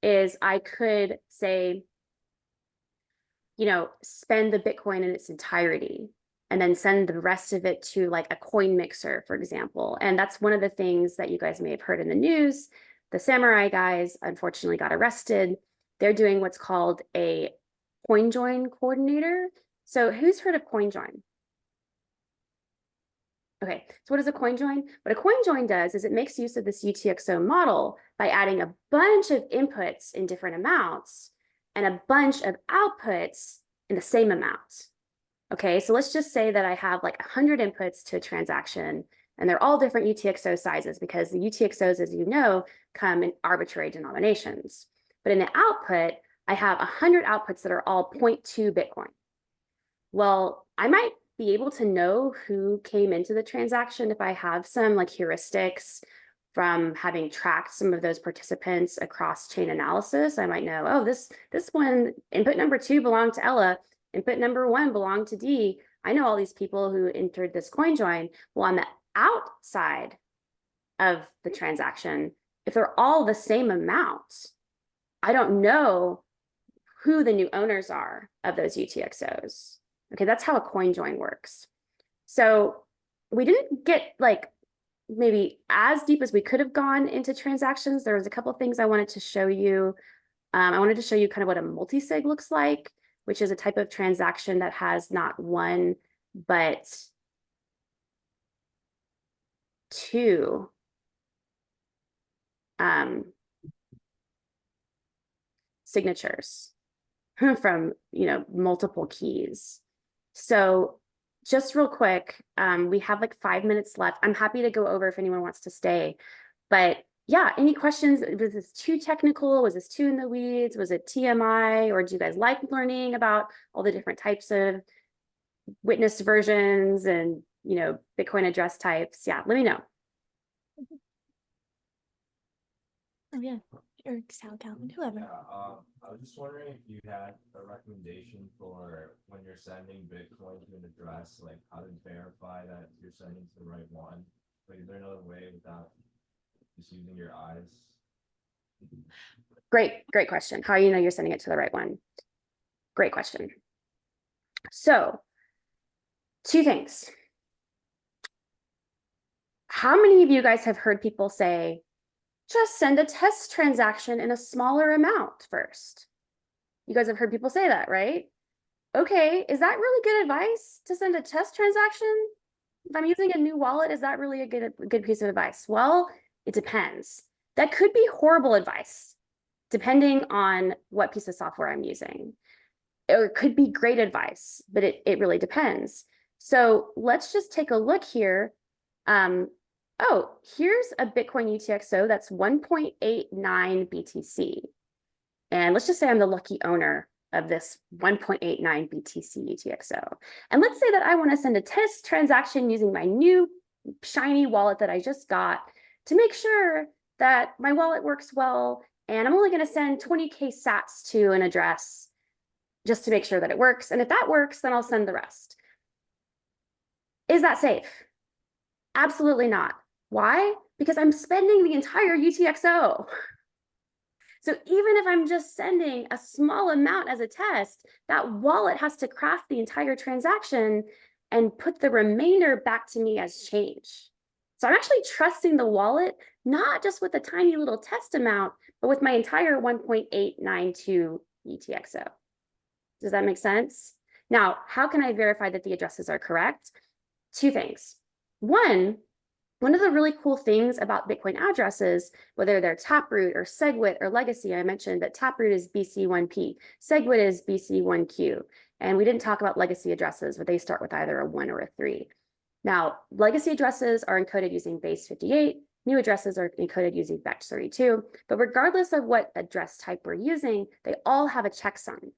is I could say, spend the Bitcoin in its entirety and then send the rest of it to like a coin mixer, for example. And that's one of the things that you guys may have heard in the news. The Samurai guys unfortunately got arrested. They're doing what's called a coin join coordinator. So who's heard of coin join? Okay, so what is a coin join? What a coin join does is it makes use of this UTXO model by adding a bunch of inputs in different amounts and a bunch of outputs in the same amount. Okay, so let's just say that I have like 100 inputs to a transaction, and they're all different UTXO sizes, because the UTXOs, as you know, come in arbitrary denominations. But in the output, I have 100 outputs that are all 0.2 Bitcoin. Well, I might be able to know who came into the transaction if I have some like heuristics from having tracked some of those participants across chain analysis. I might know, oh, this one, input number 2 belonged to Ella, input number 1 belonged to D. I know all these people who entered this coin join. Well, on the outside of the transaction, if they're all the same amount, I don't know who the new owners are of those UTXOs. Okay, that's how a coin join works. So we didn't get like maybe as deep as we could have gone into transactions. There was a couple of things I wanted to show you. I wanted to show you kind of what a multisig looks like, which is a type of transaction that has not one, but 2 signatures from multiple keys. So just real quick, we have like 5 minutes left. I'm happy to go over if anyone wants to stay, but yeah, any questions? Was this too technical? Was this too in the weeds? Was it TMI? Or do you guys like learning about all the different types of witnessed versions and Bitcoin address types? Yeah, let me know. Oh yeah, or Sal, Calvin, whoever. I was just wondering if you had a recommendation for when you're sending Bitcoin to an address, like how to verify that you're sending to the right one. Like, is there another way without just using your eyes? Great question. How do you know you're sending it to the right one? Great question. So 2 things. How many of you guys have heard people say, just send a test transaction in a smaller amount first? You guys have heard people say that, right? Okay, is that really good advice to send a test transaction? If I'm using a new wallet, is that really a good piece of advice? Well, it depends. That could be horrible advice, depending on what piece of software I'm using. Or it could be great advice, but it really depends. So let's just take a look here. Oh, here's a Bitcoin UTXO that's 1.89 BTC. And let's just say I'm the lucky owner of this 1.89 BTC UTXO. And let's say that I want to send a test transaction using my new shiny wallet that I just got to make sure that my wallet works well. And I'm only going to send 20K sats to an address just to make sure that it works. And if that works, then I'll send the rest. Is that safe? Absolutely not. Why? Because I'm spending the entire UTXO. So even if I'm just sending a small amount as a test, that wallet has to craft the entire transaction and put the remainder back to me as change. So I'm actually trusting the wallet, not just with a tiny little test amount, but with my entire 1.892 UTXO. Does that make sense? Now, how can I verify that the addresses are correct? Two things. One of the really cool things about Bitcoin addresses, whether they're Taproot or SegWit or Legacy, I mentioned that Taproot is BC1P, SegWit is BC1Q, and we didn't talk about legacy addresses, but they start with either a 1 or a 3. Now, legacy addresses are encoded using base 58, new addresses are encoded using batch 32, but regardless of what address type we're using, they all have a checksum.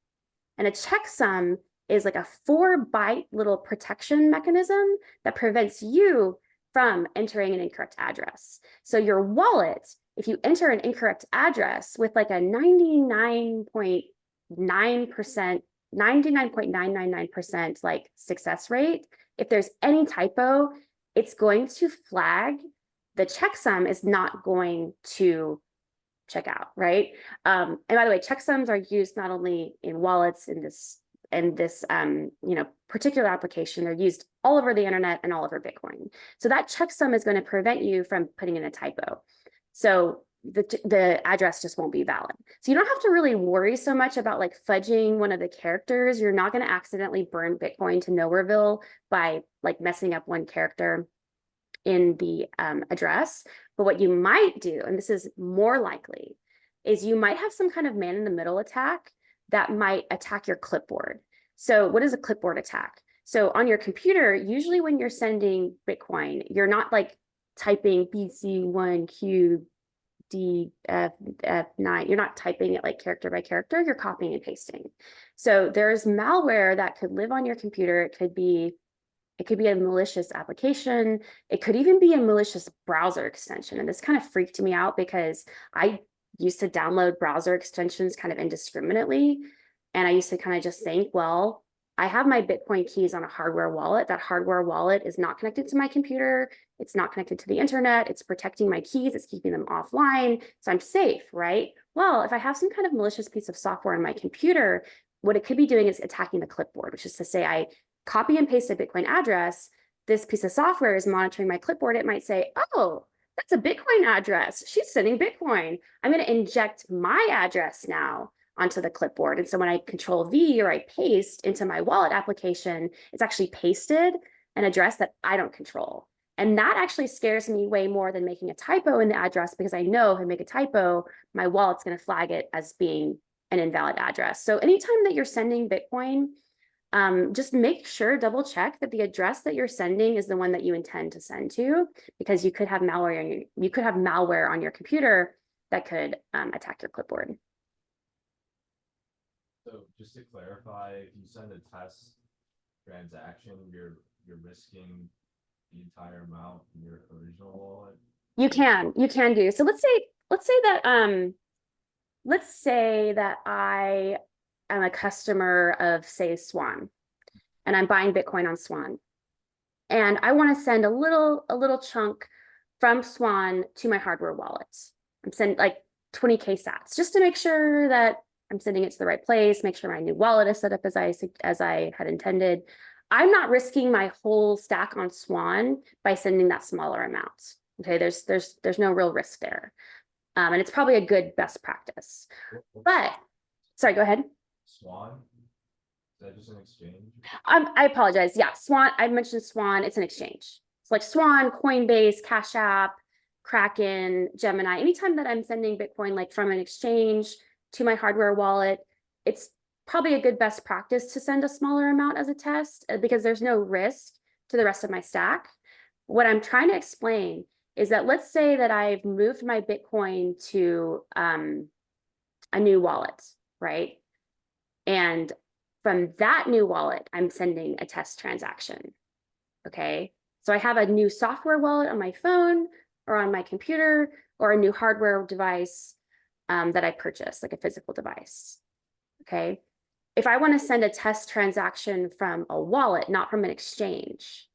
And a checksum is like a 4-byte little protection mechanism that prevents you from entering an incorrect address. So your wallet, if you enter an incorrect address with like a 99.999% like success rate, if there's any typo, it's going to flag. The checksum is not going to check out, right? And by the way, checksums are used not only in wallets in this particular application, they're used all over the internet and all over Bitcoin. So that checksum is going to prevent you from putting in a typo. So the address just won't be valid. So you don't have to really worry so much about like fudging one of the characters. You're not going to accidentally burn Bitcoin to Nowhereville by like messing up one character in the address. But what you might do, and this is more likely, is you might have some kind of man-in-the-middle attack that might attack your clipboard. So what is a clipboard attack? So on your computer, usually when you're sending Bitcoin, you're not like typing BC1QDF9. You're not typing it like character by character, you're copying and pasting. So there's malware that could live on your computer. It could be a malicious application. It could even be a malicious browser extension. And this kind of freaked me out because I used to download browser extensions kind of indiscriminately. And I used to kind of just think, well, I have my Bitcoin keys on a hardware wallet. That hardware wallet is not connected to my computer. It's not connected to the internet. It's protecting my keys. It's keeping them offline. So I'm safe, right? Well, if I have some kind of malicious piece of software on my computer, what it could be doing is attacking the clipboard, which is to say I copy and paste a Bitcoin address. This piece of software is monitoring my clipboard. It might say, oh, that's a Bitcoin address. She's sending Bitcoin. I'm going to inject my address now onto the clipboard. And so when I Control V or I paste into my wallet application, it's actually pasted an address that I don't control. And that actually scares me way more than making a typo in the address, because I know if I make a typo, my wallet's going to flag it as being an invalid address. So anytime that you're sending Bitcoin, just make sure, double check that the address that you're sending is the one that you intend to send to, because you could have malware on your computer that could attack your clipboard. So just to clarify, if you send a test transaction, you're risking the entire amount in your original wallet? You can do. So let's say that I am a customer of, say, Swan, and I'm buying Bitcoin on Swan, and I want to send a little chunk from Swan to my hardware wallet. I'm sending like 20K sats just to make sure that I'm sending it to the right place, make sure my new wallet is set up as I had intended. I'm not risking my whole stack on Swan by sending that smaller amount. Okay, there's no real risk there. And it's probably a good best practice. But sorry, go ahead. Swan? Is that just an exchange? I apologize. Yeah, Swan. I mentioned Swan. It's an exchange. It's like Swan, Coinbase, Cash App, Kraken, Gemini. Anytime that I'm sending Bitcoin like from an exchange to my hardware wallet, it's probably a good best practice to send a smaller amount as a test because there's no risk to the rest of my stack. What I'm trying to explain is that let's say that I've moved my Bitcoin to a new wallet, right? And from that new wallet, I'm sending a test transaction, okay? So I have a new software wallet on my phone or on my computer or a new hardware device that I purchased, like a physical device, okay? If I want to send a test transaction from a wallet, not from an exchange,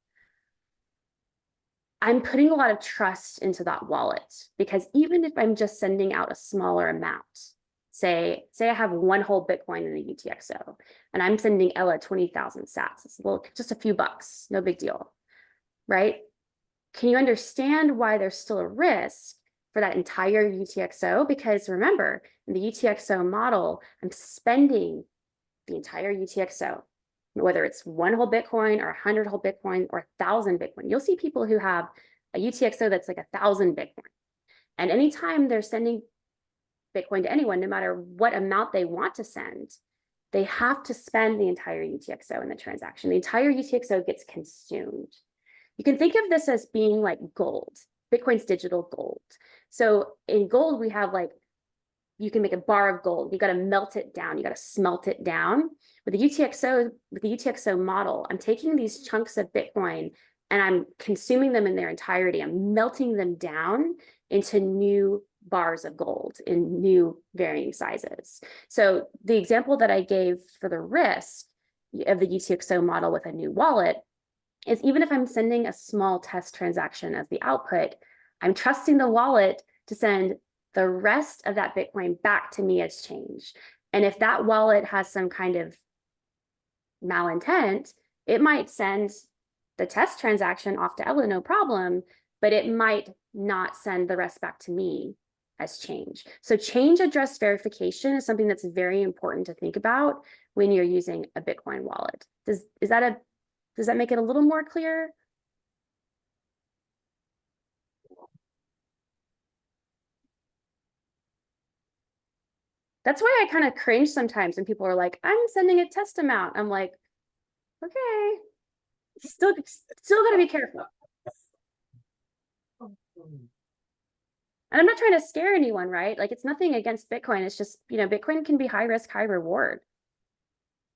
I'm putting a lot of trust into that wallet because even if I'm just sending out a smaller amount, say I have one whole Bitcoin in a UTXO and I'm sending Ella 20,000 sats, it's just a few bucks, no big deal, right? Can you understand why there's still a risk for that entire UTXO? Because remember, in the UTXO model, I'm spending the entire UTXO, whether it's one whole Bitcoin or 100 whole Bitcoin or 1,000 Bitcoin. You'll see people who have a UTXO that's like 1,000 Bitcoin. And anytime they're sending Bitcoin to anyone, no matter what amount they want to send, they have to spend the entire UTXO in the transaction. The entire UTXO gets consumed. You can think of this as being like gold. Bitcoin's digital gold. So in gold, we have like, you can make a bar of gold. You got to melt it down. You got to smelt it down. With the UTXO model, I'm taking these chunks of Bitcoin and I'm consuming them in their entirety. I'm melting them down into new bars of gold in new varying sizes. So the example that I gave for the risk of the UTXO model with a new wallet is even if I'm sending a small test transaction as the output, I'm trusting the wallet to send the rest of that Bitcoin back to me as change. And if that wallet has some kind of malintent, it might send the test transaction off to Ella, no problem, but it might not send the rest back to me as change. So change address verification is something that's very important to think about when you're using a Bitcoin wallet. Does that make it a little more clear? That's why I kind of cringe sometimes when people are like, I'm sending a test amount. I'm like, okay, still gotta be careful. And I'm not trying to scare anyone, right? Like it's nothing against Bitcoin. It's just, you know, Bitcoin can be high risk, high reward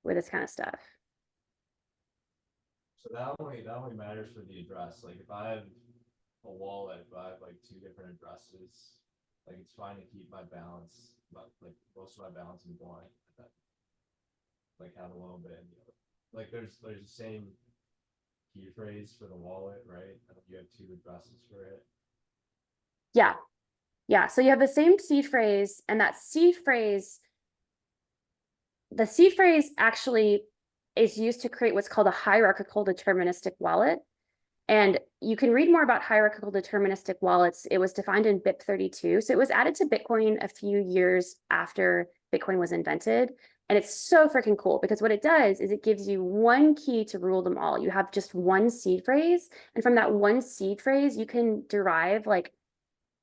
with this kind of stuff. So that only matters for the address. Like if I have a wallet, but I have like two different addresses, like it's fine to keep my balance, but like most of my balance in one, like have a little bit in the other. Like there's the same key phrase for the wallet, right? I think you have two addresses for it. Yeah. Yeah. So you have the same seed phrase, and that seed phrase, the seed phrase actually is used to create what's called a hierarchical deterministic wallet. And you can read more about hierarchical deterministic wallets. It was defined in BIP 32. So it was added to Bitcoin a few years after Bitcoin was invented. And it's so freaking cool because what it does is it gives you one key to rule them all. You have just one seed phrase. And from that one seed phrase, you can derive like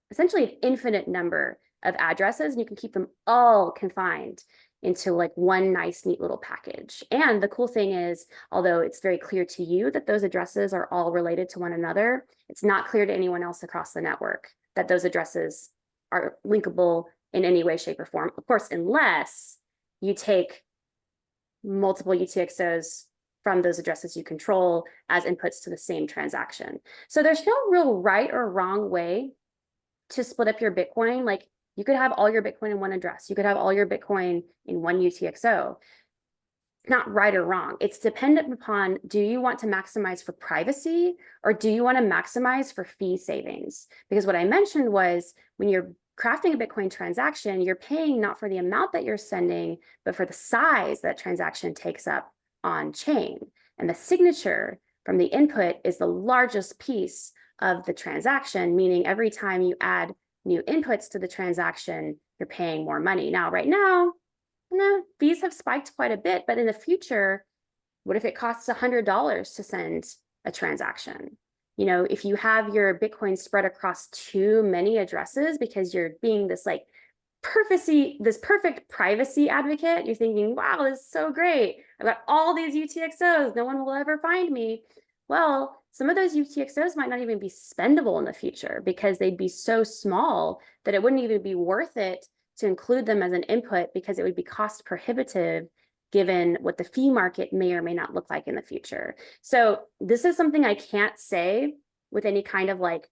essentially an infinite number of addresses, and you can keep them all confined into like one nice, neat little package. And the cool thing is, although it's very clear to you that those addresses are all related to one another, it's not clear to anyone else across the network that those addresses are linkable in any way, shape, or form. Of course, unless you take multiple UTXOs from those addresses you control as inputs to the same transaction. So there's no real right or wrong way to split up your Bitcoin. Like you could have all your Bitcoin in one address. You could have all your Bitcoin in one UTXO. Not right or wrong. It's dependent upon, do you want to maximize for privacy or do you want to maximize for fee savings? Because what I mentioned was when you're crafting a Bitcoin transaction, you're paying not for the amount that you're sending, but for the size that transaction takes up on chain. And the signature from the input is the largest piece of the transaction, meaning every time you add new inputs to the transaction, you're paying more money. Now, right now, fees have spiked quite a bit, but in the future, what if it costs $100 to send a transaction? You know, if you have your Bitcoin spread across too many addresses because you're being this like perfect privacy advocate, you're thinking, wow, this is so great. I've got all these UTXOs, no one will ever find me. Well, some of those UTXOs might not even be spendable in the future because they'd be so small that it wouldn't even be worth it to include them as an input because it would be cost prohibitive given what the fee market may or may not look like in the future. So this is something I can't say with any kind of like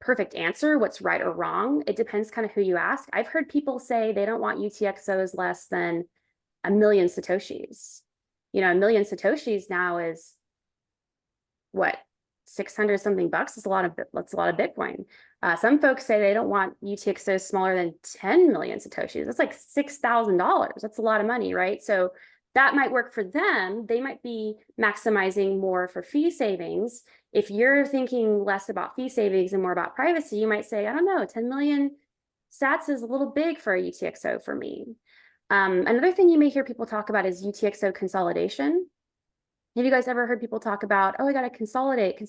perfect answer, what's right or wrong. It depends kind of who you ask. I've heard people say they don't want UTXOs less than 1 million Satoshis. You know, 1 million Satoshis now is what, 600 something bucks? That's a lot of Bitcoin. Some folks say they don't want UTXOs smaller than 10 million Satoshis. That's like $6,000. That's a lot of money, right? So that might work for them. They might be maximizing more for fee savings. If you're thinking less about fee savings and more about privacy, you might say, I don't know, 10 million sats is a little big for a UTXO for me. Another thing you may hear people talk about is UTXO consolidation. Have you guys ever heard people talk about, oh, I got to consolidate?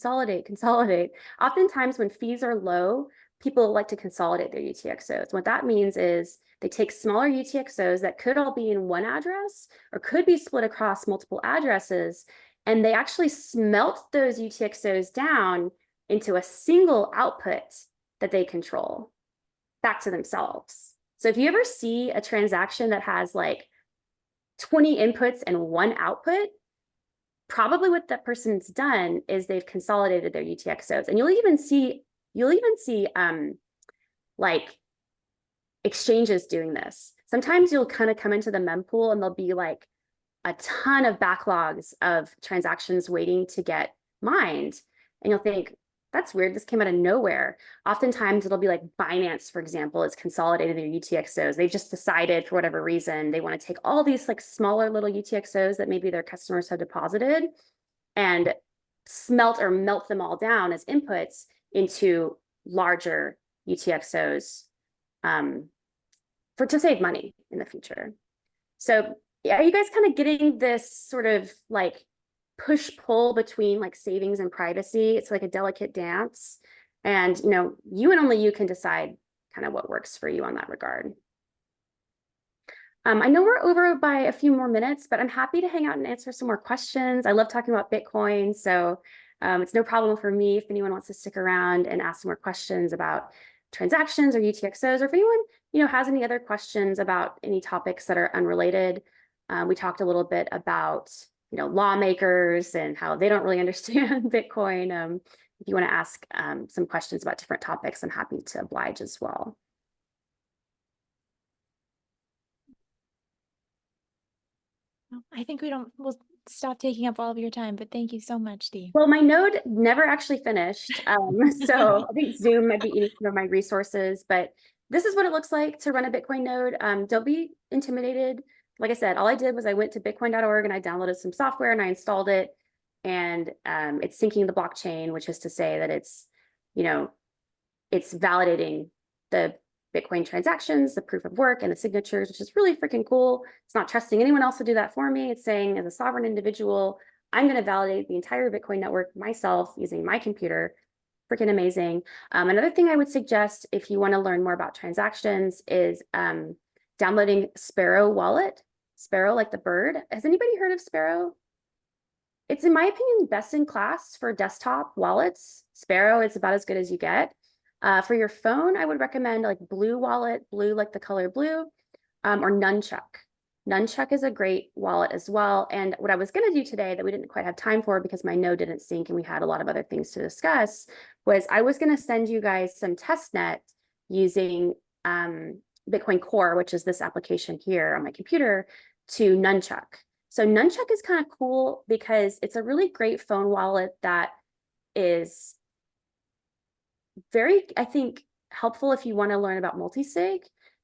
Oftentimes when fees are low, people like to consolidate their UTXOs. What that means is they take smaller UTXOs that could all be in one address or could be split across multiple addresses, and they actually smelt those UTXOs down into a single output that they control back to themselves. So if you ever see a transaction that has like 20 inputs and 1 output, probably what that person's done is they've consolidated their UTXOs. And you'll even see like exchanges doing this. Sometimes you'll kind of come into the mempool and there'll be like a ton of backlogs of transactions waiting to get mined. And you'll think, that's weird, this came out of nowhere. Oftentimes it'll be like Binance, for example, is consolidating their UTXOs. They've just decided for whatever reason, they want to take all these like smaller little UTXOs that maybe their customers have deposited and smelt or melt them all down as inputs into larger UTXOs to save money in the future. So yeah, are you guys kind of getting this sort of like push-pull between like savings and privacy? It's like a delicate dance. And, you know, you and only you can decide kind of what works for you on that regard. I know we're over by a few more minutes, but I'm happy to hang out and answer some more questions. I love talking about Bitcoin, so it's no problem for me if anyone wants to stick around and ask some more questions about transactions or UTXOs, or if anyone, you know, has any other questions about any topics that are unrelated. We talked a little bit about, you know, lawmakers and how they don't really understand Bitcoin. If you want to ask some questions about different topics, I'm happy to oblige as well. I think we'll stop taking up all of your time, but thank you so much, Dee. Well, my node never actually finished. So I think Zoom might be eating some of my resources, but this is what it looks like to run a Bitcoin node. Don't be intimidated. Like I said, all I did was I went to bitcoin.org and I downloaded some software and I installed it, and it's syncing the blockchain, which is to say that it's, you know, it's validating the Bitcoin transactions, the proof of work, and the signatures, which is really freaking cool. It's not trusting anyone else to do that for me. It's saying, as a sovereign individual, I'm going to validate the entire Bitcoin network myself using my computer. Freaking amazing. Another thing I would suggest if you want to learn more about transactions is downloading Sparrow Wallet. Sparrow, like the bird. Has anybody heard of Sparrow? It's, in my opinion, best in class for desktop wallets. Sparrow is about as good as you get. For your phone, I would recommend like Blue Wallet, blue like the color blue, or Nunchuck. Nunchuck is a great wallet as well. And what I was going to do today that we didn't quite have time for because my node didn't sync and we had a lot of other things to discuss was I was going to send you guys some testnet using Bitcoin Core, which is this application here on my computer, to Nunchuck. So Nunchuck is kind of cool because it's a really great phone wallet that is very, I think, helpful if you want to learn about multisig.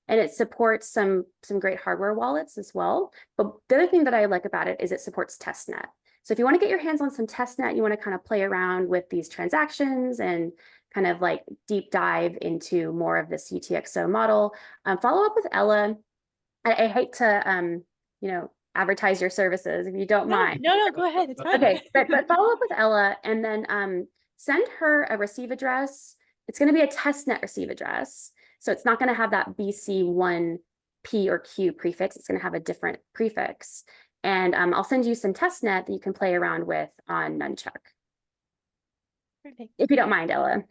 and it supports some great hardware wallets as well. But the other thing that I like about it is it supports testnet. So if you want to get your hands on some testnet, you want to kind of play around with these transactions and kind of like deep dive into more of this UTXO model, follow up with Ella. I hate to, you know, advertise your services if you don't mind. No, go ahead. It's fine. Okay, but follow up with Ella and then send her a receive address. It's going to be a testnet receive address. So it's not going to have that BC1 P or Q prefix. It's going to have a different prefix. And I'll send you some testnet that you can play around with on Nunchuck. Perfect. If you don't mind, Ella.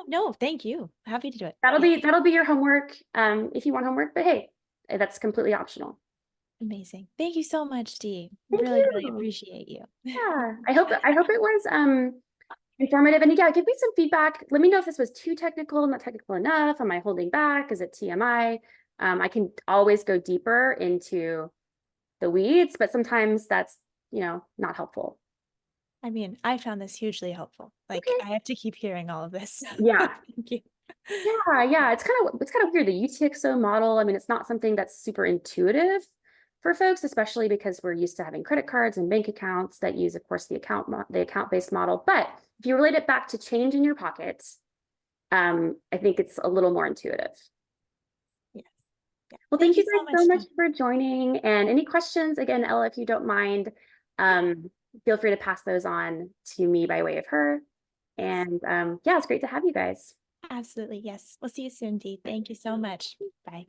No, thank you. Happy to do it. That'll be your homework if you want homework, but hey, that's completely optional. Amazing. Thank you so much, Dee. Thank Really you. appreciate you. Yeah, I hope it was informative, and yeah, give me some feedback. Let me know if this was too technical, not technical enough. Am I holding back? Is it TMI? I can always go deeper into the weeds, but sometimes that's, you know, not helpful. I mean, I found this hugely helpful. Like, Okay. I have to keep hearing all of this. Yeah. Thank you. Yeah, it's kind of weird. The UTXO model, I mean, it's not something that's super intuitive for folks, especially because we're used to having credit cards and bank accounts that use, of course, the account-based model. But if you relate it back to change in your pockets, I think it's a little more intuitive. Yes. Yeah. Well, thank you so guys so much Dee. for joining. And any questions, again, Ella, if you don't mind, feel free to pass those on to me by way of her. And yeah, it's great to have you guys. Absolutely. Yes. We'll see you soon, Dee. Thank you so much. Bye.